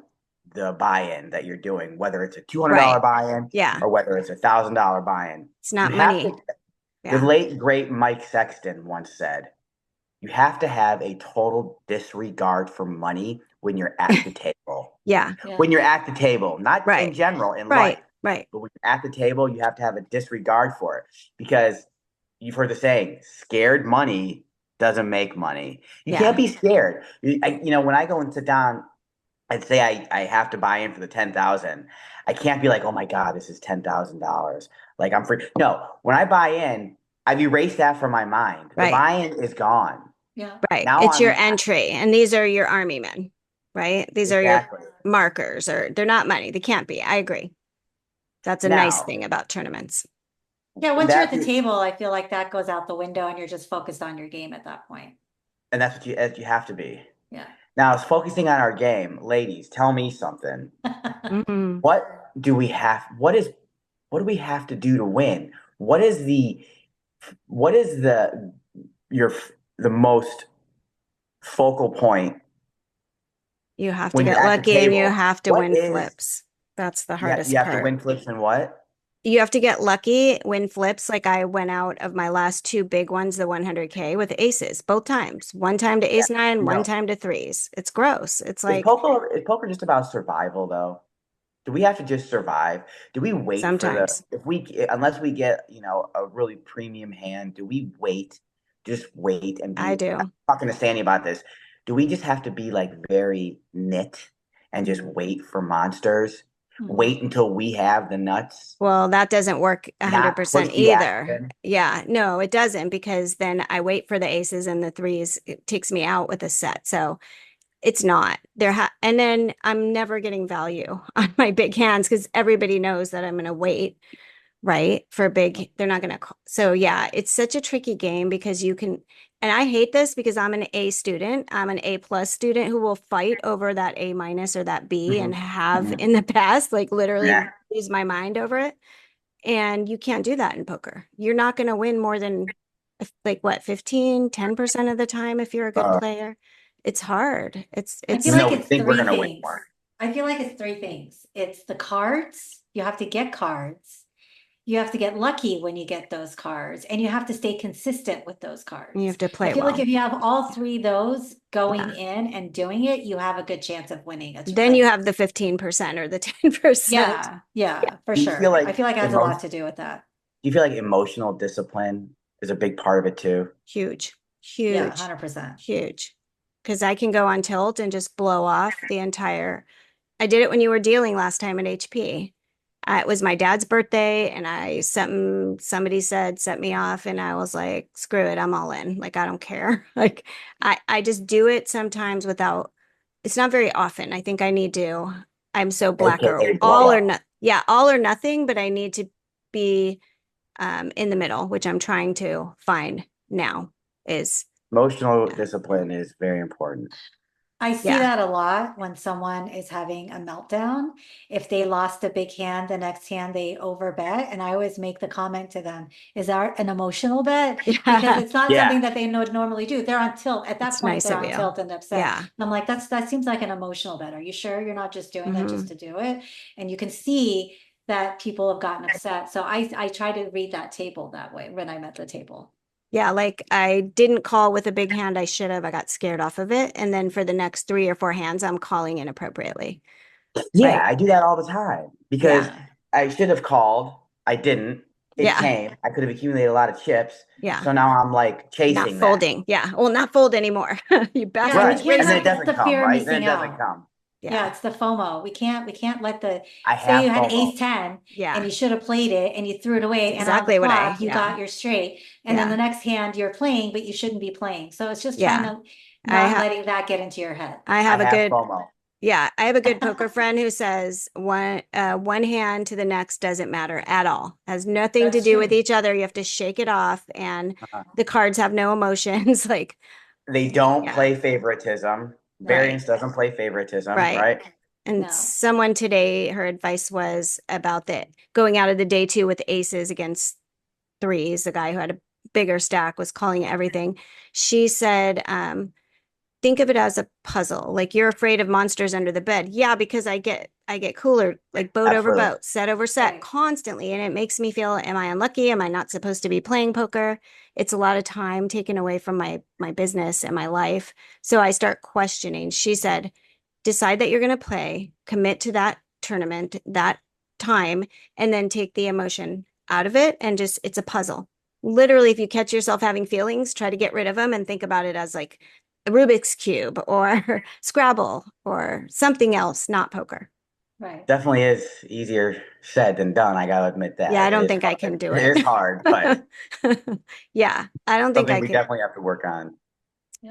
S3: the buy-in that you're doing, whether it's a $200
S1: Right.
S3: buy-in
S1: Yeah.
S3: or whether it's $1,000 buy-in.
S1: It's not
S3: You have
S1: money.
S3: to,
S1: Yeah.
S3: the late great Mike Sexton once said, you have to have a total disregard for money when you're at the table.
S1: Yeah.
S2: Yeah.
S3: When you're at the table, not in
S1: Right.
S3: general in
S1: Right.
S3: life,
S1: Right.
S3: but when you're at the table, you have to have a disregard for it because you've heard the saying, scared money doesn't make money. You
S1: Yeah.
S3: can't be scared. When I go and sit down and say I have to buy in for the 10,000, I can't be like, oh my God, this is $10,000. Like I'm free. No, when I buy in, I've erased that from my mind. The
S1: Right.
S3: buy-in is gone.
S2: Yeah.
S1: Right.
S3: Now
S1: It's your
S3: I'm
S1: entry. And these are your army men, right? These are your
S3: exactly.
S1: markers, or they're not money. They can't be. I agree. That's a nice
S3: Now,
S1: thing about tournaments.
S2: Yeah, once you're at the
S3: that
S2: table, I feel like that goes out the window and you're just focused on your game at that point.
S3: and that's what you have to be.
S2: Yeah.
S3: Now, it's focusing on our game. Ladies, tell me something.
S1: Mhm.
S3: What do we have? What do we have to do to win? What is your the most focal point
S1: You have to
S3: when you're
S1: get
S3: at the
S1: lucky and you
S3: table?
S1: have to
S3: What
S1: win
S3: is
S1: flips. That's the
S3: you
S1: hardest
S3: have to
S1: part.
S3: win flips and what?
S1: You have to get lucky, win flips. Like I went out of my last two big ones, the 100K with aces, both times. One time to
S3: Yeah,
S1: ace nine, one
S3: no.
S1: time to threes. It's gross. It's like
S3: Is poker just about survival though? Do we have to just survive? Do we wait for
S1: sometimes
S3: unless we get, a really premium hand, do we just wait and
S1: I
S3: I'm
S1: do.
S3: talking to Sandy about this. Do we just have to be like very knit and just wait for monsters? Wait until we have the nuts,
S1: Well, that doesn't work
S3: not
S1: 100%
S3: push the
S1: either.
S3: action?
S1: Yeah, no, it doesn't because then I wait for the aces and the threes. It takes me out with a set. So it's not and then I'm never getting value on my big hands because everybody knows that I'm going to wait, right? For big, they're not going to. So yeah, it's such a tricky game because you can, and I hate this because I'm an A student. I'm an A plus student who will fight over that A minus or that B and have in the past, like literally
S3: Yeah.
S1: lose my mind over it. And you can't do that in poker. You're not going to win more than like what, 15, 10% of the time if you're a good player. It's hard.
S2: I
S1: It's
S2: feel like
S3: We
S2: it's
S3: think we're
S2: three
S3: gonna win
S2: things.
S3: more.
S2: I feel like it's three things. It's the cards. You have to get cards. You have to get lucky when you get those cards, and you have to stay consistent with those cards.
S1: you have to
S2: I
S1: play
S2: feel
S1: well.
S2: like if you have all three of those going
S1: Yeah.
S2: in and doing it, you have a good chance of winning.
S1: Then you have the 15% or the 10%.
S2: Yeah, for
S3: Do you
S2: sure.
S3: feel like
S2: I feel like it has a lot to do with that.
S3: do you feel like emotional discipline is a big part of it too?
S1: Huge,
S2: Yeah,
S1: huge,
S2: 100%.
S1: huge. Because I can go on tilt and just blow off the entire. I did it when you were dealing last time at HP. It was my dad's birthday, and somebody said set me off, and I was like, screw it, I'm all in. Like I don't care. Like I just do it sometimes without. It's not very often. I think I need to. I'm so black or
S3: AKA blow
S1: all or
S3: up.
S1: not. Yeah, all or nothing. But I need to be in the middle, which I'm trying to find now. Is
S3: Emotional discipline is very important.
S2: I see
S1: yeah.
S2: that a lot when someone is having a meltdown. If they lost a big hand, the next hand they overbet. And I always make the comment to them, is that an emotional bet? Because it's not
S3: Yeah.
S2: something that they would normally do. They're on tilt. At that
S1: It's
S2: point,
S1: nice
S2: they're
S1: of
S2: on
S1: you.
S2: tilt and upset.
S1: Yeah.
S2: And I'm like, that seems like an emotional bet. Are you sure you're not just doing that just
S1: Mhm.
S2: to do it? And you can see that people have gotten upset. So I try to read that table that way when I'm at the table.
S1: Yeah, like I didn't call with a big hand. I should have. I got scared off of it. And then for the next 3 or 4 hands, I'm calling inappropriately.
S3: Yeah,
S1: Right.
S3: I do that all the time because
S2: Yeah.
S3: I should have called. I didn't. It
S1: Yeah.
S3: came. I could have accumulated a lot of chips.
S1: Yeah.
S3: So now I'm like
S1: Not
S3: chasing that.
S1: folding. Yeah. Well, not fold anymore. You
S2: Yeah,
S1: bastards.
S3: Right.
S2: you can't
S3: And then
S2: have
S3: it doesn't
S2: the
S3: come,
S2: fear of
S3: right? Then
S2: missing
S3: it doesn't
S2: out.
S3: come.
S2: Yeah, it's the FOMO. We can't let
S3: I
S2: say
S3: have
S2: you had
S3: FOMO.
S2: ace 10
S1: Yeah.
S2: and you should have played it and you threw it away
S1: That's
S2: and on the
S1: exactly what
S2: flop you
S1: yeah.
S2: got your straight. And then
S1: Yeah.
S2: the next hand you're playing, but you shouldn't be playing. So it's just trying
S1: Yeah.
S2: to
S1: I
S2: not
S1: ha
S2: letting that get into your head.
S1: I
S3: I
S1: have a
S3: have
S1: good
S3: FOMO.
S1: yeah, I have a good poker friend who says one hand to the next doesn't matter at all. Has nothing to
S2: That's
S1: do with
S2: true.
S1: each other. You have to shake it off and
S3: Uh-huh.
S1: the cards have no emotions. Like,
S3: They don't
S1: yeah,
S3: play favoritism.
S2: No.
S3: Variance doesn't play favoritism,
S1: right.
S3: right?
S1: And
S2: No.
S1: someone today, her advice was about that going out of the day two with aces against threes. The guy who had a bigger stack was calling it everything. She said, think of it as a puzzle. Like you're afraid of monsters under the bed. Yeah, because I get cooler, like boat over
S3: Absolutely.
S1: boat, set over set
S2: Right.
S1: constantly. And it makes me feel, am I unlucky? Am I not supposed to be playing poker? It's a lot of time taken away from my business and my life. So I start questioning. She said, decide that you're going to play, commit to that tournament, that time, and then take the emotion out of it. And just, it's a puzzle. Literally, if you catch yourself having feelings, try to get rid of them and think about it as like a Rubik's Cube or Scrabble or something else, not poker.
S2: Right.
S3: Definitely is easier said than done. I gotta admit that.
S1: Yeah, I
S3: It
S1: don't
S3: is
S1: think I
S3: hard.
S1: can do
S3: It
S1: it.
S3: is hard, but
S1: Yeah, I don't think
S3: something
S1: I
S3: we
S1: could.
S3: definitely have to work on.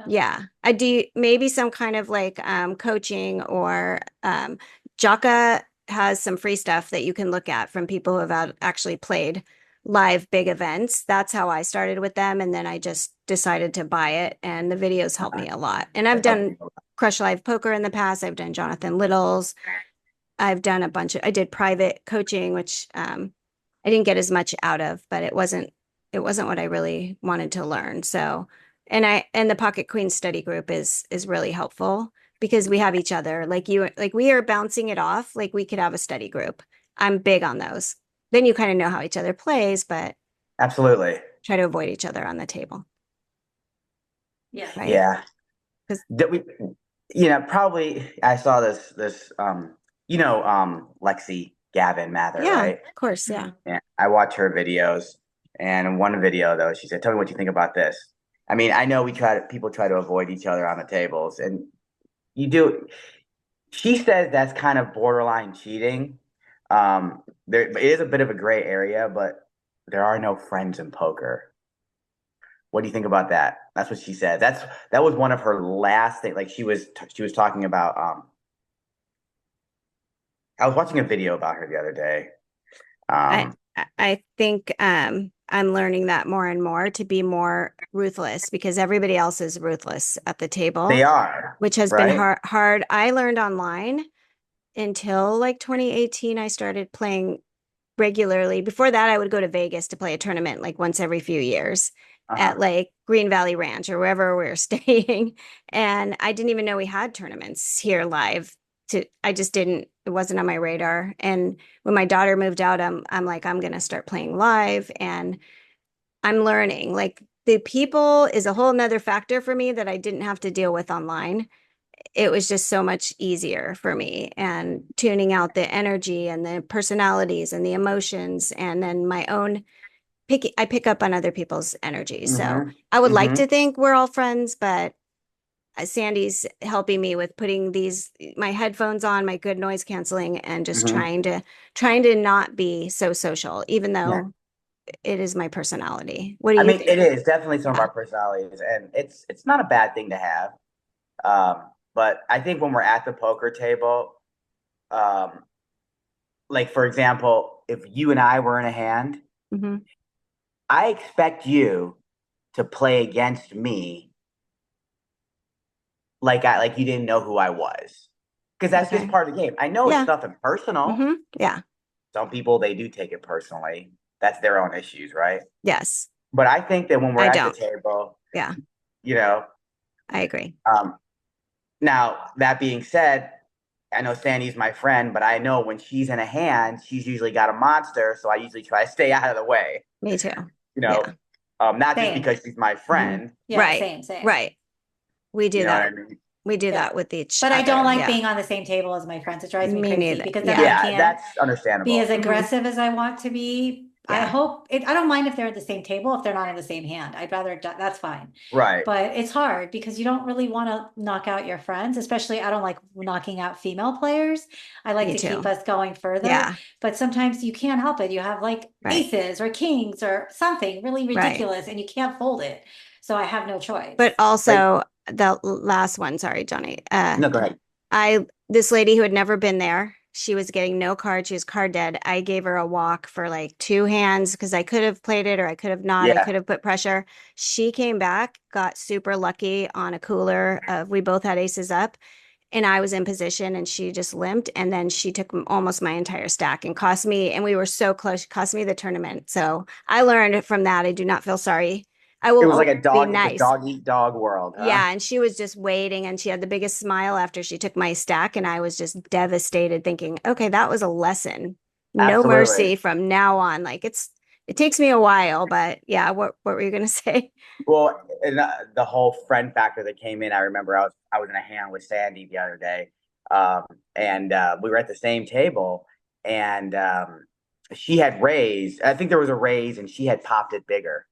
S1: Yeah, I do maybe some kind of like coaching or Jaka has some free stuff that you can look at from people who have actually played live big events. That's how I started with them, and then I just decided to buy it, and the videos helped me a lot. And I've
S3: It helped me
S1: done
S3: a lot.
S1: Crush Live Poker in the past. I've done Jonathan Little's. I've done a bunch of I did private coaching, which I didn't get as much out of, but it wasn't what I really wanted to learn. So and the Pocket Queen study group is really helpful because we have each other. Like we are bouncing it off, like we could have a study group. I'm big on those. Then you kind of know how each other plays, but
S3: Absolutely.
S1: try to avoid each other on the table,
S2: Yeah.
S1: right?
S3: Yeah.
S1: 'Cause
S3: That we, probably I saw this Lexi Gavin Mather,
S1: yeah,
S3: right?
S1: of course, yeah.
S3: Yeah. I watch her videos, and in one video though, she said, "Tell me what you think about this." I mean, I know people try to avoid each other on the tables, and you do. She says that's kind of borderline cheating. There it is a bit of a gray area, but there are no friends in poker. What do you think about that? That's what she said. That was one of her last things. Like she was talking about. I was watching a video about her the other day.
S1: I
S3: Um,
S1: I think I'm learning that more and more to be more ruthless because everybody else is ruthless at the table,
S3: they are,
S1: which has been
S3: right?
S1: hard. I learned online until like 2018. I started playing regularly. Before that, I would go to Vegas to play a tournament like once every few years
S3: Uh-huh.
S1: at like Green Valley Ranch or wherever we were staying. And I didn't even know we had tournaments here live. I just didn't, it wasn't on my radar. And when my daughter moved out, I'm like, I'm gonna start playing live and I'm learning. Like the people is a whole nother factor for me that I didn't have to deal with online. It was just so much easier for me and tuning out the energy and the personalities and the emotions and then my own I pick up on other people's energy. So
S3: Mm-hmm.
S1: I would like
S3: Mm-hmm.
S1: to think we're all friends, but Sandy's helping me with putting my headphones on, my good noise canceling, and just
S3: Mm-hmm.
S1: trying to not be so social, even
S3: Yeah.
S1: though it is my personality. What do
S3: I
S1: you
S3: mean,
S1: think?
S3: it is definitely some of
S1: Yeah.
S3: our personalities, and it's not a bad thing to have. But I think when we're at the poker table, um, like for example, if you and I were in a hand,
S1: Hmm.
S3: I expect you to play against me like you didn't know who I was. Because that's just
S1: Okay.
S3: part of the game. I know it's
S1: Yeah.
S3: nothing personal.
S1: Hmm. Yeah.
S3: Some people they do take it personally. That's their own issues, right?
S1: Yes.
S3: But I think that when we're
S1: I
S3: at the
S1: don't.
S3: table,
S1: Yeah.
S3: you know,
S1: I agree.
S3: um, now that being said, I know Sandy's my friend, but I know when she's in a hand, she's usually got a monster, so I usually try to stay out of the way.
S1: Me too.
S3: You know,
S1: Yeah.
S3: not just
S2: Same.
S3: because she's my
S1: Hmm.
S3: friend.
S2: Yeah,
S1: Right.
S2: same.
S1: Right. We
S3: You
S1: do
S3: know what
S1: that.
S3: I mean?
S1: We do
S2: Yeah.
S1: that with each
S2: But I don't
S1: other.
S2: like
S1: Yeah.
S2: being on the same table as my friends. It drives me
S1: Me
S2: crazy
S1: neither.
S2: because then I
S1: Yeah.
S3: Yeah,
S2: can't
S3: that's
S2: be as
S3: understandable.
S1: Hmm.
S2: aggressive as I want to be I
S1: Yeah.
S2: hope it, I don't mind if they're at the same table, if they're not in the same hand. I'd rather, that's fine.
S3: Right.
S2: But it's hard because you don't really want to knock out your friends, especially I don't like knocking out female players. I like
S1: Me
S2: to keep
S1: too.
S2: us going further.
S1: Yeah.
S2: But sometimes you can't help it. You have like
S1: Right.
S2: aces or kings or something really
S1: Right.
S2: ridiculous and you can't fold it. So I have no choice.
S1: But
S3: Right.
S1: also the last one, sorry, Johnny.
S3: No, go ahead.
S1: This lady who had never been there, she was getting no card. She was card dead. I gave her a walk for like two hands because I could have played it or I could have not. I
S3: Yeah.
S1: could have put pressure. She came back, got super lucky on a cooler of we both had aces up, and I was in position and she just limped. And then she took almost my entire stack and cost me, and we were so close, cost me the tournament. So I learned from that. I do not feel sorry. I
S3: It
S1: will
S3: was like a
S1: be
S3: dog, it's a
S1: nice.
S3: dog eat dog world, huh?
S1: Yeah, and she was just waiting and she had the biggest smile after she took my stack and I was just devastated thinking, okay, that was a lesson. No
S3: Absolutely.
S1: mercy from now on. Like it takes me a while, but yeah, what were you going to say?
S3: Well, and the whole friend factor that came in, I remember I was in a hand with Sandy the other day, and we were at the same table, and she had raised. I think there was a raise, and she had popped it bigger.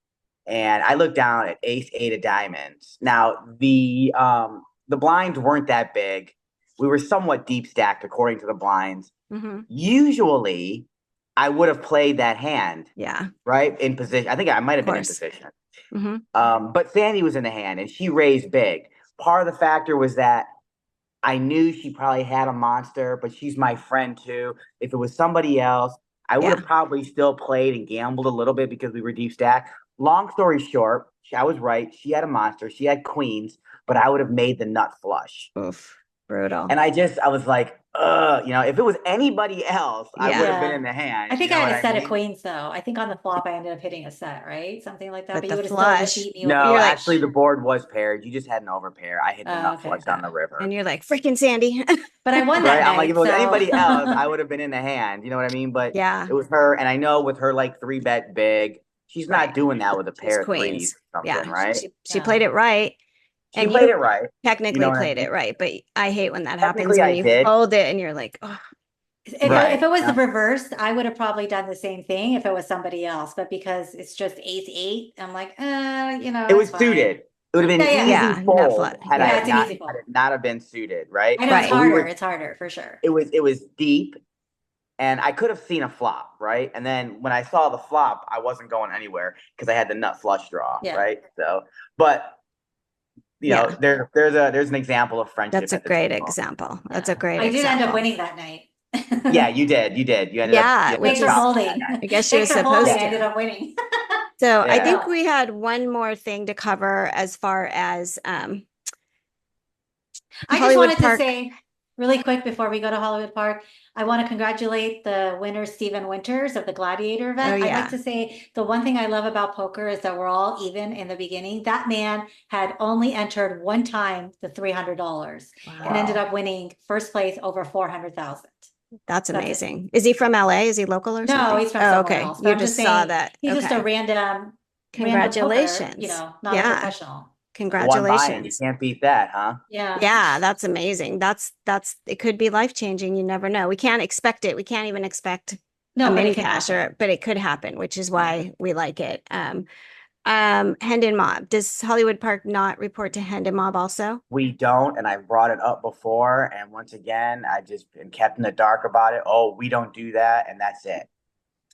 S3: And I looked down at ace eight of diamonds. Now the blinds weren't that big. We were somewhat deep stacked according to the blinds.
S1: Hmm.
S3: Usually, I would have played that hand
S1: Yeah,
S3: right in position. I think I might have
S1: of
S3: been in
S1: course.
S3: position.
S1: Hmm.
S3: But Sandy was in the hand and she raised big. Part of the factor was that I knew she probably had a monster, but she's my friend too. If it was somebody else, I would
S1: Yeah.
S3: have probably still played and gambled a little bit because we were deep stack. Long story short, I was right. She had a monster. She had queens, but I would have made the nut flush.
S1: Oof. Brutal.
S3: And I was like, if it was anybody else, I
S1: Yeah.
S3: would have been
S2: Yeah.
S3: in the hand.
S2: I think
S3: You
S2: I
S3: know
S2: had
S3: what
S2: a
S3: I
S2: set of
S3: mean?
S2: queens though. I think on the flop I ended up hitting a set, right? Something like that.
S1: But
S2: But
S1: the
S2: you would have still
S1: flush,
S2: beat me with
S3: No,
S1: you're like,
S3: actually, the board was paired. You just had an overpair. I hit the
S2: Oh,
S3: nut
S2: okay.
S3: flush on the river.
S1: and you're like, freaking Sandy.
S2: But I won
S3: Right?
S2: that
S3: I'm like, if
S2: night,
S3: it was
S2: so
S3: anybody else, I would have been in the hand. You know what I mean? But
S1: Yeah,
S3: it was her, and I know with her like three bet big, she's
S1: right.
S3: not doing that with a
S1: She's
S3: pair of threes
S1: queens.
S3: or
S1: Yeah.
S3: something, right?
S1: She played
S2: no.
S1: it right.
S3: She
S1: And
S3: played
S1: you
S3: it right. You know
S1: technically
S3: what I
S1: played
S3: mean?
S1: it right, but I hate when that happens
S3: Technically,
S1: when
S3: I
S1: you
S3: did.
S1: hold it and you're like, oh,
S2: If
S3: Right.
S2: it was the
S3: Yeah.
S2: reverse, I would have probably done the same thing if it was somebody else. But because it's just ace eight, I'm like,
S3: It
S2: it's
S3: was
S2: fine.
S3: suited. It would have been
S2: Yeah,
S3: an
S2: yeah.
S3: easy
S1: yeah, not
S3: fold
S1: flat. Yeah.
S2: Yeah, it's an easy
S3: had
S2: fold.
S3: it not have been suited, right?
S2: I know it's
S1: Right.
S3: But we
S2: harder.
S3: were
S2: It's harder for sure.
S3: it was deep and I could have seen a flop, right? And then when I saw the flop, I wasn't going anywhere because I had the nut flush draw,
S2: Yeah.
S3: right? So, but
S1: Yeah.
S3: there's an example of friendship
S1: That's a
S3: at the
S1: great
S3: table.
S1: example. That's
S2: Yeah.
S1: a great
S2: I did end up
S1: example.
S2: winning that night.
S3: Yeah, you did. You did. You ended up.
S1: Yeah,
S3: You ended up
S1: which
S2: Thanks for
S1: is,
S3: dropping that
S2: holding.
S3: night.
S1: I guess she was
S2: Thanks for holding.
S1: supposed
S2: I
S3: Yeah.
S2: ended
S1: to.
S2: up winning.
S1: So I
S3: Yeah.
S1: think we had one more thing to cover as far as
S2: I just
S1: Hollywood
S2: wanted to
S1: Park.
S2: say really quick before we go to Hollywood Park, I want to congratulate the winner, Stephen Winters of the Gladiator event.
S1: Oh,
S2: I'd
S1: yeah.
S2: like to say the one thing I love about poker is that we're all even in the beginning. That man had only entered one time the $300 and ended
S3: Wow.
S2: up winning first place over 400,000.
S1: That's
S2: That's it.
S1: amazing. Is he from LA? Is he local or
S2: No,
S1: something?
S2: he's from
S1: Oh,
S2: somewhere
S1: okay.
S2: else. But
S1: You
S2: I'm
S1: just
S2: just
S1: saw
S2: saying
S1: that.
S2: he's just a
S1: Okay.
S2: random poker,
S1: Congratulations.
S2: not a
S1: Yeah.
S2: professional.
S3: One buy-in. You
S1: Congratulations.
S3: can't beat that, huh?
S2: Yeah.
S1: Yeah, that's amazing. That's it could be life-changing. You never know. We can't expect it. We can't even expect
S2: No,
S1: a
S2: but
S1: mini
S2: it can
S1: cash
S2: happen.
S1: but it could happen, which is why we like it. Hendon Mob. Does Hollywood Park not report to Hendon Mob also?
S3: We don't, and I brought it up before, and once again, I just been kept in the dark about it. Oh, we don't do that, and that's it.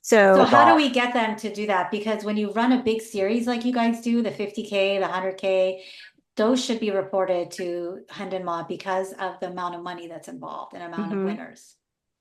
S2: So
S1: So
S3: It's
S2: how do
S3: all
S2: we get them to do that? Because when you run a big series like you guys do, the 50K, the 100K, those should be reported to Hendon Mob because of the amount of money that's involved and amount of
S1: Mhm.
S2: winners.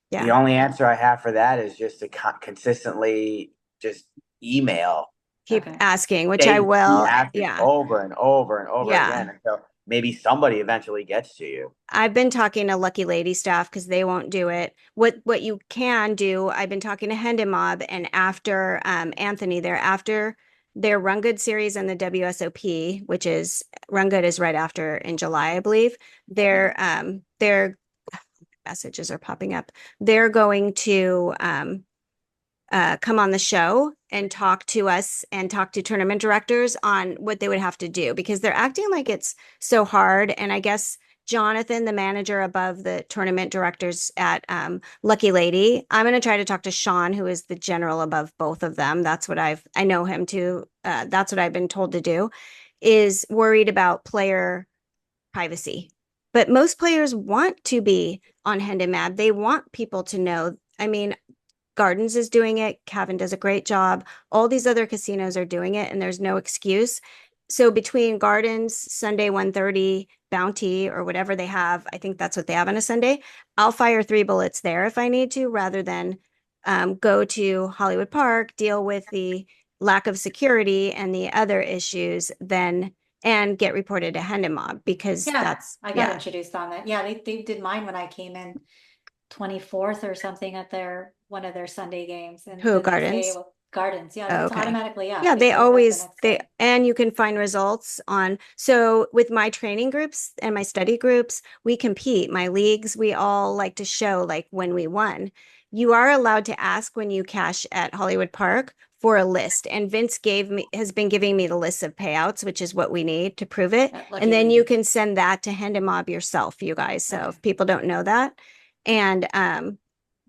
S3: the
S1: Yeah,
S3: only answer I have for that is just to consistently just email,
S1: keep
S2: Okay.
S1: asking, which I
S3: keep
S1: will.
S3: asking
S1: Yeah.
S3: over and over and over
S1: Yeah.
S3: again until maybe somebody eventually gets to you.
S1: I've been talking to Lucky Lady staff because they won't do it. What you can do, I've been talking to Hendon Mob and after Anthony there, after their Run Good series and the WSOP, which is Run Good is right after in July, I believe. Their messages are popping up. They're going to come on the show and talk to us and talk to tournament directors on what they would have to do because they're acting like it's so hard. And I guess Jonathan, the manager above the tournament directors at Lucky Lady. I'm going to try to talk to Sean, who is the general above both of them. That's what I know him to. That's what I've been told to do, is worried about player privacy. But most players want to be on HendeMab. They want people to know. I mean, Gardens is doing it. Cavan does a great job. All these other casinos are doing it, and there's no excuse. So between Gardens, Sunday 1:30, Bounty, or whatever they have, I think that's what they have on a Sunday. I'll fire 3 bullets there if I need to, rather than go to Hollywood Park, deal with the lack of security and the other issues, then and get reported to HendeMob, because
S2: Yeah,
S1: that's
S2: I got introduced on that. Yeah, they did mine when I came in 24th or something at one of their Sunday games, and
S1: Who,
S2: the next day,
S1: Gardens?
S2: well, Gardens, yeah,
S1: Oh,
S2: it's
S1: okay.
S2: automatically up.
S1: Yeah,
S2: They
S1: they
S2: put it up the
S1: always
S2: next day.
S1: and you can find results on. So with my training groups and my study groups, we compete. My leagues, we all like to show like when we won. You are allowed to ask when you cash at Hollywood Park for a list. And Vince has been giving me the list of payouts, which is what we need to prove it.
S2: Lucky
S1: And then
S2: Lady.
S1: you can send that to HendeMob yourself, you guys. So
S2: Okay.
S1: if people don't know that. And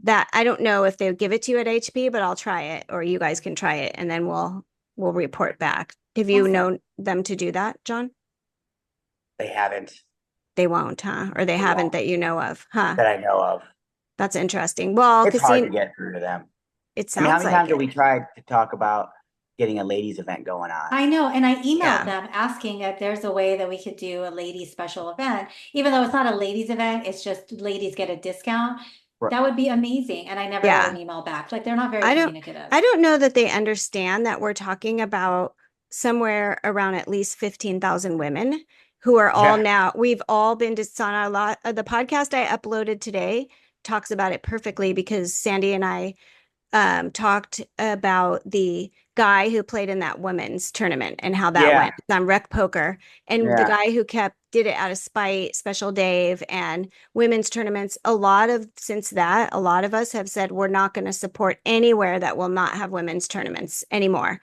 S1: that I don't know if they'll give it to you at HP, but I'll try it, or you guys can try it, and then we'll report back. Have you
S2: Awesome.
S1: known them to do that, John?
S3: They haven't.
S1: They won't, huh? Or they haven't
S3: won't.
S1: that you know of, huh?
S3: That I know of.
S1: That's interesting. Well,
S3: It's hard to
S1: casino,
S3: get through to them.
S1: it
S3: I mean, how
S1: sounds
S3: many
S1: like
S3: times have
S1: it.
S3: we tried to talk about getting a ladies event going on?
S2: I know, and I emailed
S1: Yeah.
S2: them asking if there's a way that we could do a ladies special event, even though it's not a ladies event, it's just ladies get a discount.
S3: Right.
S2: That would be amazing. And I never got
S1: Yeah.
S2: an email back. Like they're not very
S1: I
S2: communicative.
S1: don't know that they understand that we're talking about somewhere around at least 15,000 women who are all
S3: Yeah.
S1: now, we've all been to on a lot of the podcast I uploaded today talks about it perfectly, because Sandy and I talked about the guy who played in that women's tournament and how that
S3: Yeah.
S1: went on Rec Poker, and the
S3: Yeah.
S1: guy who did it out of spite, Special Dave, and women's tournaments. Since that, a lot of us have said we're not going to support anywhere that will not have women's tournaments anymore.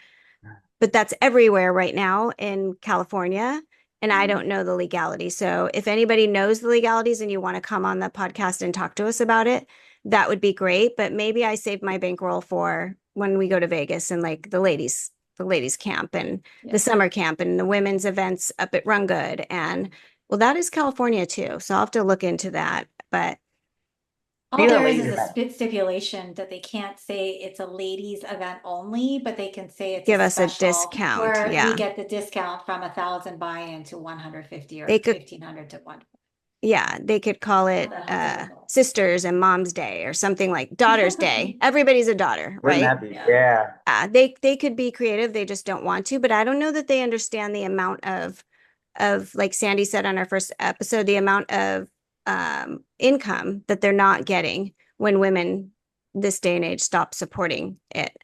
S1: But that's everywhere right now in California. And I don't know the legality. So if anybody knows the legalities and you want to come on the podcast and talk to us about it, that would be great. But maybe I save my bankroll for when we go to Vegas and like the ladies camp and
S2: Yeah.
S1: the summer camp and the women's events up at Run Good. And well, that is California too. So I'll have to look into that. But
S2: All
S3: Being a
S2: there is
S3: ladies
S2: a
S3: event.
S2: stipulation that they can't say it's a ladies event only, but they can say it's
S1: give
S2: a
S1: us a
S2: special
S1: discount.
S2: where we
S1: Yeah.
S2: get the discount from 1,000 buy-in to 150 or
S1: They could
S2: 1,500 to 1.
S1: Yeah, they could call it
S2: That helps a little.
S1: Sisters and Mom's Day or something, like Daughter's Day. Everybody's a daughter,
S3: Wouldn't
S1: right?
S3: that be?
S2: Yeah.
S3: Yeah.
S1: They could be creative, they just don't want to. But I don't know that they understand the amount of like Sandy said on our first episode, the amount of income that they're not getting when women this day and age stop supporting it.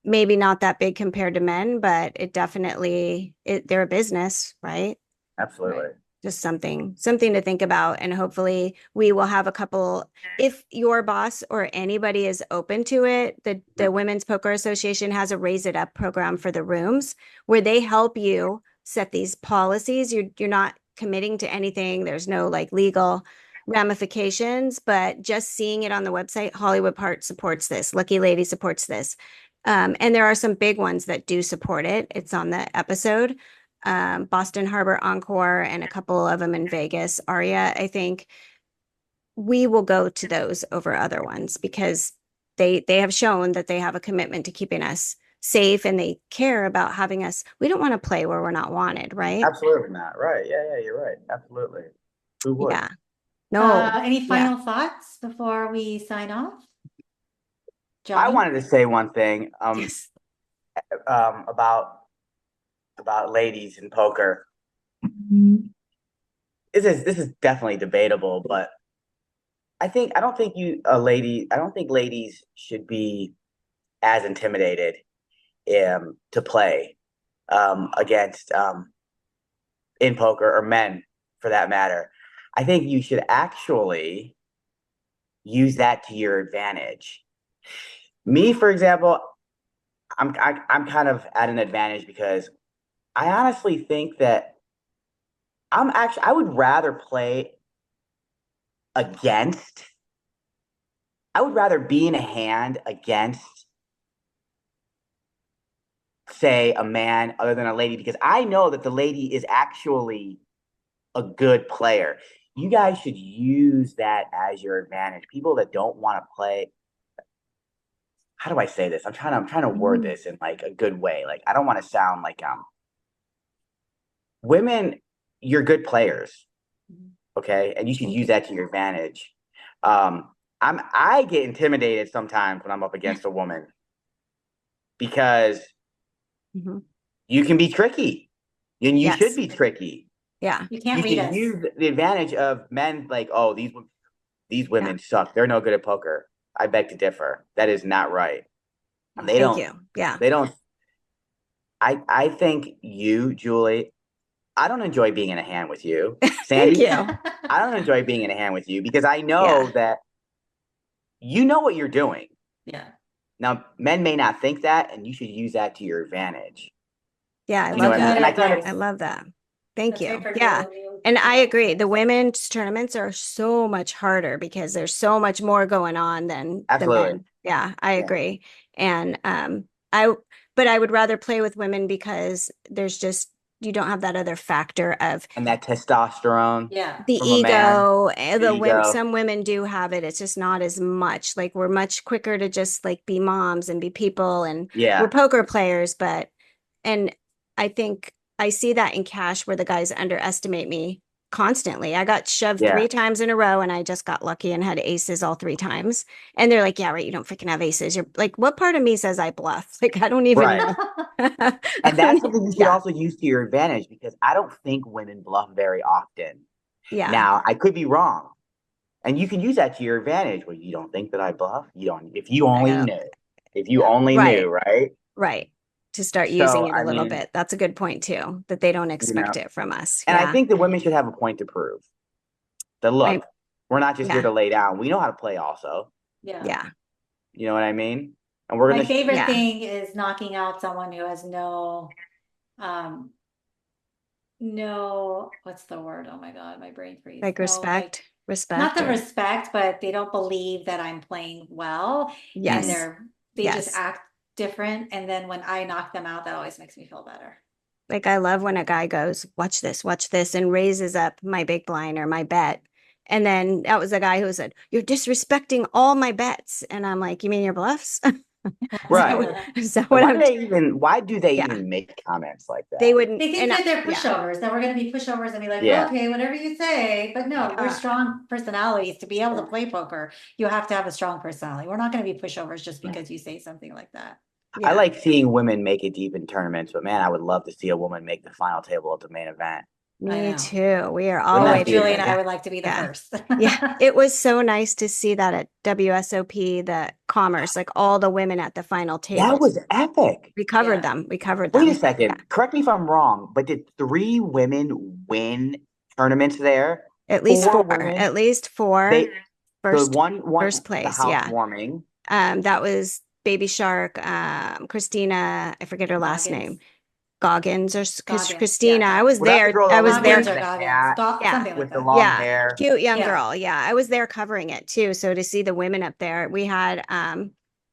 S1: Maybe not that big compared to men, but they're a business, right?
S3: Absolutely.
S1: Just something to think about. And hopefully we will have a couple, if your boss or anybody is open to it. The Women's Poker Association has a Raise It Up program for the rooms where they help you set these policies. You're not committing to anything. There's no like legal ramifications, but just seeing it on the website, Hollywood Park supports this, Lucky Lady supports this. And there are some big ones that do support it. It's on the episode. Boston Harbor Encore and a couple of them in Vegas, Aria, I think. We will go to those over other ones because they have shown that they have a commitment to keeping us safe, and they care about having us. We don't want to play where we're not wanted, right?
S3: Absolutely not. Right. Yeah. Yeah. You're right. Absolutely. Who would?
S1: Yeah. No.
S2: Any
S1: Yeah.
S2: final thoughts before we sign off?
S3: I
S2: Johnny?
S3: wanted to say one thing
S1: Yes.
S3: about ladies in poker. This is definitely debatable, but I don't think ladies should be as intimidated to play against in poker, or men for that matter. I think you should actually use that to your advantage. Me, for example, I'm kind of at an advantage because I honestly think that I would rather play against, I would rather be in a hand against, say, a man other than a lady, because I know that the lady is actually a good player. You guys should use that as your advantage. People that don't want to play, how do I say this? I'm trying to word this in like a good way. Like I don't want to sound like women, you're good players, okay? And you should use that to your advantage. I get intimidated sometimes when I'm up against a woman because you can be tricky and you should
S1: Yes.
S3: be tricky.
S1: Yeah.
S2: You
S3: You
S2: can't read
S3: should
S2: us.
S3: use the advantage of men like, oh, these women suck. They're no good at poker. I beg to differ. That is not right. And they
S1: Thank
S3: don't,
S1: you. Yeah.
S3: they don't. I think you, Julie, I don't enjoy being in a hand with you.
S1: Thank
S3: Sandy,
S1: you.
S3: I don't enjoy being in a hand with you because I know
S1: Yeah.
S3: that you know what you're doing.
S2: Yeah.
S3: Now, men may not think that, and you should use that to your advantage.
S1: Yeah. I
S3: You know
S1: love
S3: what I mean?
S1: that.
S3: And I kind
S2: advice.
S1: I love that. Thank
S2: That's
S1: you.
S2: very
S1: Yeah.
S2: forgiving.
S1: And I agree. The women's tournaments are so much harder because there's so much more going on than the
S3: absolutely.
S1: men. Yeah, I
S3: Yeah.
S1: agree. And I but I would rather play with women because there's just you don't have that other factor of
S3: And that testosterone
S2: Yeah.
S1: the
S3: from a man,
S1: ego.
S3: the
S1: The women,
S3: ego.
S1: some women do have it. It's just not as much. Like we're much quicker to just like be moms and be people and we're
S3: Yeah.
S1: poker players, but and I think I see that in cash where the guys underestimate me constantly. I got shoved
S3: Yeah.
S1: 3 times in a row and I just got lucky and had aces all 3 times. And they're like, yeah, right. You don't freaking have aces. You're like, what part of me says I bluff? Like, I don't even
S3: Right.
S1: know. I
S3: And
S1: don't
S3: that's
S1: e-
S3: something you should
S1: yeah.
S3: also use to your advantage because I don't think women bluff very often.
S1: Yeah.
S3: Now, I could be wrong. And you can use that to your advantage. Well, you don't think that I bluff? You don't, if you
S1: I
S3: only
S1: got
S3: knew. If you
S2: Yeah.
S3: only knew,
S1: right.
S3: right?
S1: Right. To start using
S3: So,
S1: it a
S3: I
S1: little
S3: mean,
S1: bit. That's a good point too, that they don't
S3: you know,
S1: expect it from us.
S3: and I
S1: Yeah.
S3: think the women should have a point to prove that
S1: I,
S3: look, we're not just here
S1: yeah.
S3: to lay down. We know how to play also.
S2: Yeah.
S1: Yeah.
S3: You know what I mean? And we're
S2: My
S3: gonna
S2: favorite
S1: Yeah.
S2: thing is knocking out someone who has um, what's the word? Oh my God, my brain freeze.
S1: Like
S2: No, like not
S1: respect
S2: the
S1: or
S2: respect, but they don't believe that I'm playing well and
S1: yes.
S2: they just
S1: Yes.
S2: act different. And then when I knock them out, that always makes me feel better.
S1: Like I love when a guy goes, watch this, and raises up my big blind or my bet. And then that was a guy who said, you're disrespecting all my bets. And I'm like, you mean your bluffs?
S3: right.
S1: Is that
S3: And
S1: what I'm,
S3: why do they
S1: yeah,
S3: even make comments like
S1: they
S3: that?
S1: wouldn't,
S2: They think
S1: and
S2: that they're
S1: yeah,
S2: pushovers, that we're going to be pushovers and be like,
S3: Yeah.
S2: okay, whatever you say. But no, we're
S1: yeah,
S2: strong personalities. To be able to play poker, you have to have a strong personality. We're not going to be pushovers just because you say something like that.
S3: I
S1: yeah,
S3: like seeing women make it deep in tournaments, but man, I would love to see a woman make the final table at the main event.
S2: I
S1: me
S2: know.
S1: too. We are
S3: Wouldn't
S2: Both
S3: that
S1: always,
S3: be
S2: Julie and I
S3: amazing?
S2: would like to be the
S1: yeah,
S2: first.
S1: yeah. It was so nice to see that at WSOP, the commerce, like all the women at the final
S3: That
S1: tables.
S3: was epic.
S1: We covered
S2: Yeah.
S1: them. We covered
S3: Wait
S1: them.
S3: a second.
S1: Yeah.
S3: Correct me if I'm wrong, but did 3 women win tournaments there?
S1: At least 4.
S3: Women.
S1: At least 4.
S3: They the
S1: First
S3: one
S1: first
S3: the
S1: place. Yeah.
S3: housewarming.
S1: That was Baby Shark, Christina, I forget her last name. Goggins or
S2: Goggins,
S1: Christina.
S2: yeah,
S1: I was
S3: Was that the
S1: there.
S3: girl
S1: I
S3: that
S1: was
S3: was
S1: there.
S2: Goggins
S3: wearing
S2: or
S3: the
S2: Goggins,
S3: hat
S1: Yeah.
S2: something like
S3: with the
S2: that.
S3: long
S1: Yeah.
S3: hair?
S1: Cute young
S2: Yeah.
S1: girl. Yeah. I was there covering it too. So to see the women up there, we had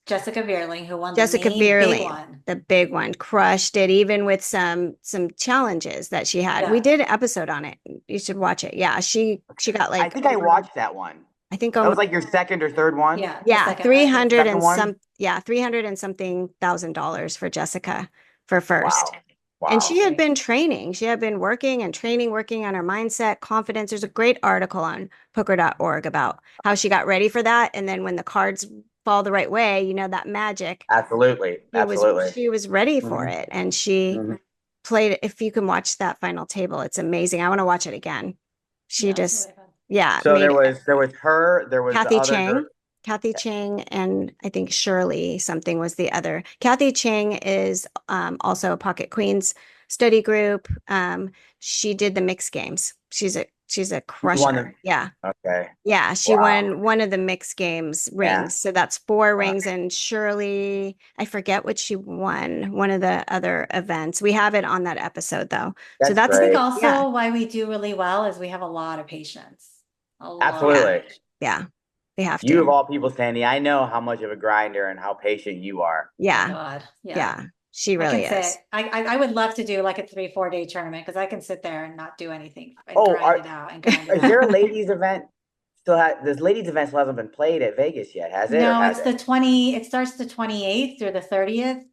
S2: Jessica Veerling, who won the
S1: Jessica
S2: main big
S1: Veerling,
S2: one.
S1: the big one, crushed it, even with some challenges that she had. We
S2: Yeah.
S1: did an episode on it. You should watch it. Yeah, she got
S3: I
S1: like
S3: think I watched that one.
S1: I think
S3: That was like your second or third one.
S2: Yeah. The
S1: yeah,
S2: second,
S1: 300
S3: Second
S1: and
S3: one?
S1: some 300 and something $1,000 for Jessica for first.
S3: Wow.
S1: And
S3: Wow.
S1: she had been training. She had been working and training, working on her mindset, confidence. There's a great article on poker.org about how she got ready for that. And then when the cards fall the right way, you know, that magic,
S3: Absolutely. Absolutely.
S1: she was ready for
S3: Mhm.
S1: it. And she
S3: Mhm.
S1: played it. If you can watch that final table, it's amazing. I want to watch it again. She
S2: Yeah, it's
S1: just,
S2: really fun.
S1: yeah,
S3: So
S1: made
S3: there was her, there was the
S1: Kathy
S3: other girl.
S1: Chang. Kathy Chang and I think Shirley something was the other. Kathy Chang is also a Pocket Queens study group. She did the mixed games. She's a
S3: won
S1: crusher. Yeah.
S3: Okay.
S1: Yeah, she
S3: Wow.
S1: won one of the mixed games
S3: Yeah.
S1: rings. So that's 4
S3: Wow.
S1: rings. And Shirley, I forget what she won, one of the other events. We have it on that episode though. So
S3: That's
S1: that's
S2: I think
S3: great.
S2: also
S1: yeah.
S2: why we do really well is we have a lot of patience. A lot.
S3: Absolutely.
S1: Yeah. They have
S3: You of
S1: to.
S3: all people, Sandy, I know how much of a grinder and how patient you are.
S2: Oh my
S1: Yeah.
S2: God. Yeah.
S1: Yeah. She
S2: I
S1: really
S2: can
S1: is.
S2: say I would love to do like a 3-4 day tournament because I can sit there and not do anything and
S3: Oh,
S2: grind it out and grind it
S3: is there a
S2: out.
S3: ladies event? This ladies event still hasn't been played at Vegas yet, has it? Or
S2: No,
S3: has
S2: it's
S3: it?
S2: it starts the 28th through the 30th.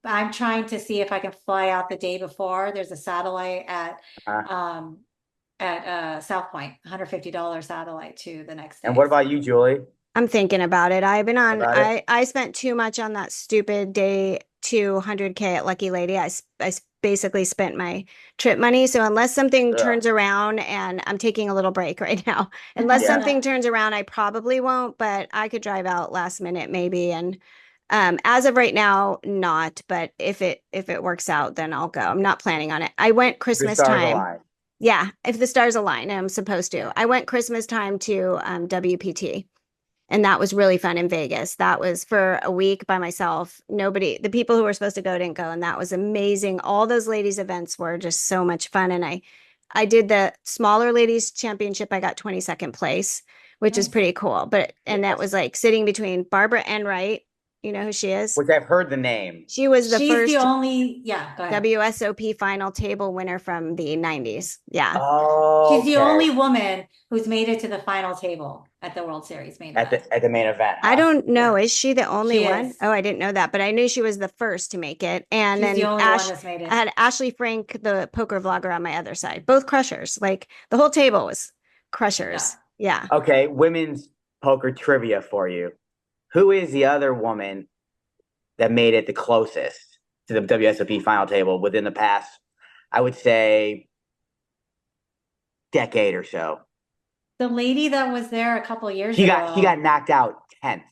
S2: I'm trying to see if I can fly out the day before. There's a satellite
S3: Uh,
S2: at South Point, $150 satellite to the next
S3: and
S2: day.
S3: what about you, Julie?
S1: I'm thinking about it. I've been on,
S3: About it?
S1: I spent too much on that stupid day 200K at Lucky Lady. Basically spent my trip money. So unless something
S3: Ugh.
S1: turns around, and I'm taking a little break right now, unless
S3: Yeah.
S1: something turns around, I probably won't, but I could drive out last minute maybe. And as of right now, not, but if it works out, then I'll go. I'm not planning on it. I went
S3: The
S1: Christmas
S3: stars
S1: time.
S3: align.
S1: Yeah, if the stars align, I'm supposed to.
S3: Yeah.
S1: I went Christmas time to WPT. And that was really fun in Vegas. That was for a week by myself. The people who were supposed to go didn't go, and that was amazing. All those ladies events were just so much fun. And I did the smaller ladies championship. I got 22nd place, which is
S2: Nice.
S1: pretty cool. And that was like sitting between Barbara Enright. You know who she is?
S3: Which I've heard the name.
S1: She was the
S2: She's the
S1: first
S2: only, yeah, go ahead.
S1: WSOP final table winner from the 90s. Yeah.
S3: Oh,
S2: She's the
S3: okay.
S2: only woman who's made it to the final table at the World Series main event.
S3: At the main event.
S1: I
S3: Huh?
S1: don't know. Is she the only
S2: She
S1: one?
S2: is.
S1: Oh, I didn't know that, but I knew she was the first to make it. And
S2: She's the
S1: then
S2: only one that's made
S1: I
S2: it.
S1: had Ashley Frank, the poker vlogger, on my other side. Both crushers. Like the whole table was crushers. Yeah.
S3: Okay, women's poker trivia for you. Who is the other woman that made it the closest to the WSOP final table within the past, I would say, decade or so?
S2: The lady that was there a couple years
S3: She
S2: ago.
S3: got knocked out 10th.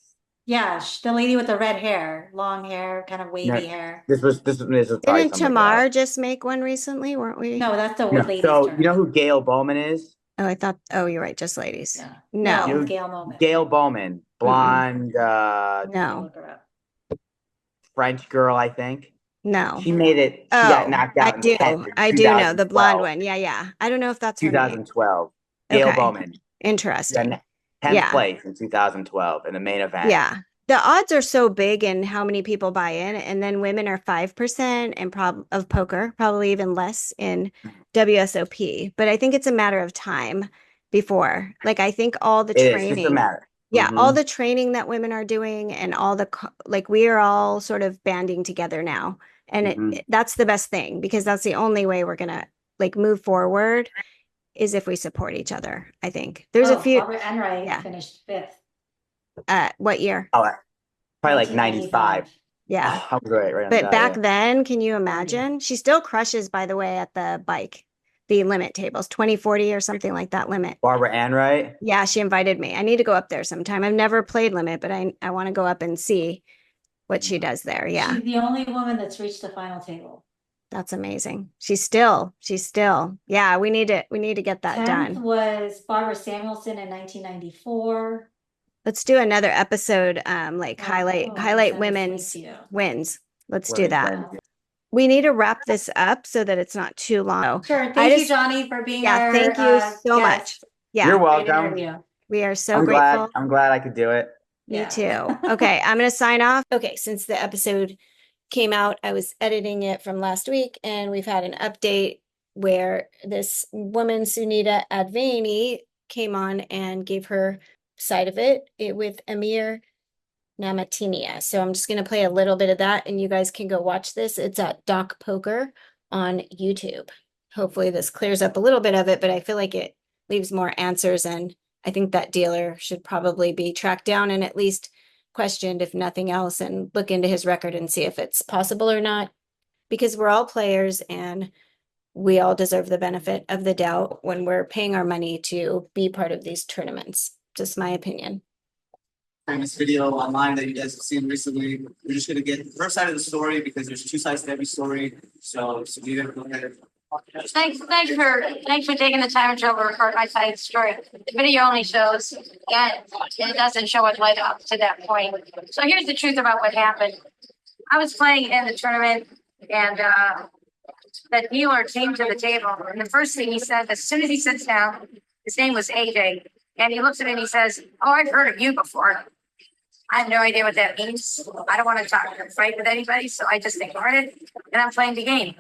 S2: Yeah, the lady with the red hair, long hair, kind of wavy
S3: No,
S2: hair.
S3: This was probably
S1: Didn't
S3: somebody
S1: Tamar
S3: else.
S1: just make one recently? Weren't we?
S2: No, that's the
S3: No.
S2: ladies
S3: So
S2: tournament.
S3: you know who Gail Bowman is?
S1: Oh, I thought. Oh, you're right. Just ladies.
S2: Yeah.
S1: No.
S2: No, Gail Moment.
S3: Gail Bowman, blonde,
S1: No.
S2: Look her up.
S3: French girl, I think.
S1: No.
S3: She made it. She got
S1: Oh,
S3: knocked
S1: I
S3: out in
S1: do.
S3: 10th in
S1: I do know the blonde
S3: 2012.
S1: one. Yeah, yeah. I don't know if that's her name.
S3: 2012. Gail
S1: Okay.
S3: Bowman.
S1: Interesting.
S3: 10th
S1: Yeah.
S3: place in 2012 in the main event.
S1: Yeah. The odds are so big in how many people buy in, and then women are 5% and of poker, probably even less in WSOP. But I think it's a matter of time before. Like I think all the
S3: It is just a
S1: training,
S3: matter.
S1: yeah, all the training that women are doing, and all like we are all sort of banding together now, and that's the best thing because that's the only way we're gonna like move forward is if we support each other. I think there's a few.
S2: Barbara Enright
S1: Yeah.
S2: finished 5th.
S1: What year?
S3: Oh, probably like 95.
S2: 1995.
S1: Yeah.
S3: Oh, right on
S1: But
S3: that,
S1: back
S3: yeah.
S1: then, can you imagine? She still crushes, by the way, at the bike, the limit tables, 2040 or something like that limit.
S3: Barbara Enright.
S1: Yeah, she invited me. I need to go up there sometime. I've never played limit, but I want to go up and see what she does there. Yeah,
S2: She's the only woman that's reached the final table.
S1: that's amazing. She's still. Yeah, we need to get that
S2: 10th
S1: done.
S2: was Barbara Samuelson in 1994.
S1: Let's do another episode, like
S2: Oh,
S1: highlight
S2: I can send this
S1: women's
S2: link to you.
S1: wins. Let's do
S3: Women's
S1: that.
S3: wins.
S1: We need to wrap this up so that it's not too long.
S2: Sure. Thank you, Johnny, for being our
S1: Thank you so much.
S2: guest.
S1: Yeah,
S3: You're
S2: Great
S3: welcome.
S2: interview.
S1: we are so
S3: I'm
S1: grateful.
S3: glad. I'm glad I could do it.
S1: Me
S2: Yeah.
S1: too. Okay, I'm going to sign off. Okay, since the episode came out, I was editing it from last week, and we've had an update where this woman, Sunita Advani, came on and gave her side of it with Amir Namatinia. So I'm just going to play a little bit of that, and you guys can go watch this. It's at Doc Poker on YouTube. Hopefully this clears up a little bit of it, but I feel like it leaves more answers, and I think that dealer should probably be tracked down and at least questioned, if nothing else, and look into his record and see if it's possible or not, because we're all players and we all deserve the benefit of the doubt when we're paying our money to be part of these tournaments. Just my opinion.
S4: Famous video online that you guys have seen recently. We're just gonna get the first side of the story because there's two sides to every story. So you're gonna go ahead and
S5: Thanks for taking the time to record my side of the story. The video only shows, and it doesn't show what led up to that point. So here's the truth about what happened. I was playing in the tournament, and the dealer came to the table, and the first thing he said, as soon as he sits down, his name was AJ, and he looks at me and he says, "Oh, I've heard of you before." I have no idea what that means. I don't want to talk or fight with anybody, so I just ignored it, and I'm playing the game.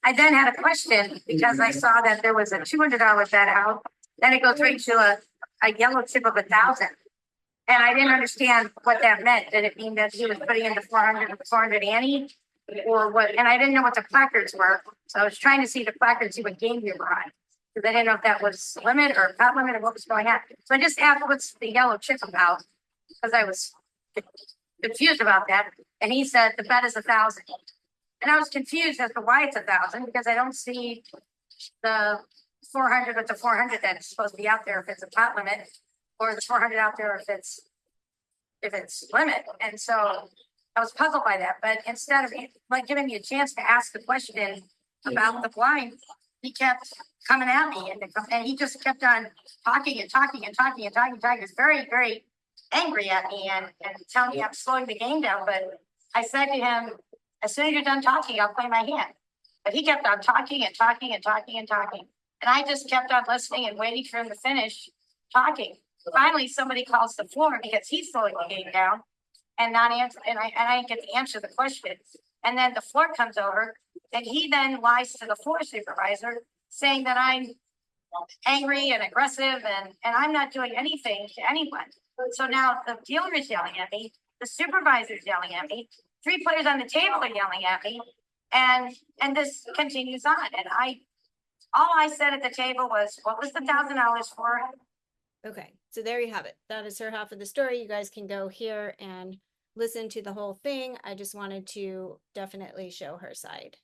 S5: I then had a question because I saw that there was a $200 bet out. Then it goes right to a yellow chip of 1,000. And I didn't understand what that meant. Did it mean that he was putting in the 400 ante or what? And I didn't know what the placards were. So I was trying to see the placards, see what game you were on. Because I didn't know if that was limit or not limit or what was going on. So I just asked, what's the yellow chip about? Because I was confused about that. And he said, the bet is 1,000. And I was confused as to why it's 1,000 because I don't see the 400 with the 400 that's supposed to be out there if it's a pot limit, or the 400 out there if it's limit. And so I was puzzled by that. But instead of like giving me a chance to ask the question about the blind, he kept coming at me, and he just kept on talking and talking and talking and talking and talking. He was very, very angry at me and telling me I'm slowing the game down. But I said to him, as soon as you're done talking, I'll play my hand. But he kept on talking and talking and talking and talking. And I just kept on listening and waiting for him to finish talking. Finally, somebody calls the floor because he's slowing the game down and not answer. And I didn't get to answer the question. And then the floor comes over, and he then lies to the floor supervisor, saying that I'm angry and aggressive, and I'm not doing anything to anyone. So now the dealer is yelling at me, the supervisor is yelling at me, 3 players on the table are yelling at me, and this continues on. And all I said at the table was, what was the $1,000 for?
S1: Okay, so there you have it. That is her half of the story. You guys can go here and listen to the whole thing. I just wanted to definitely show her side.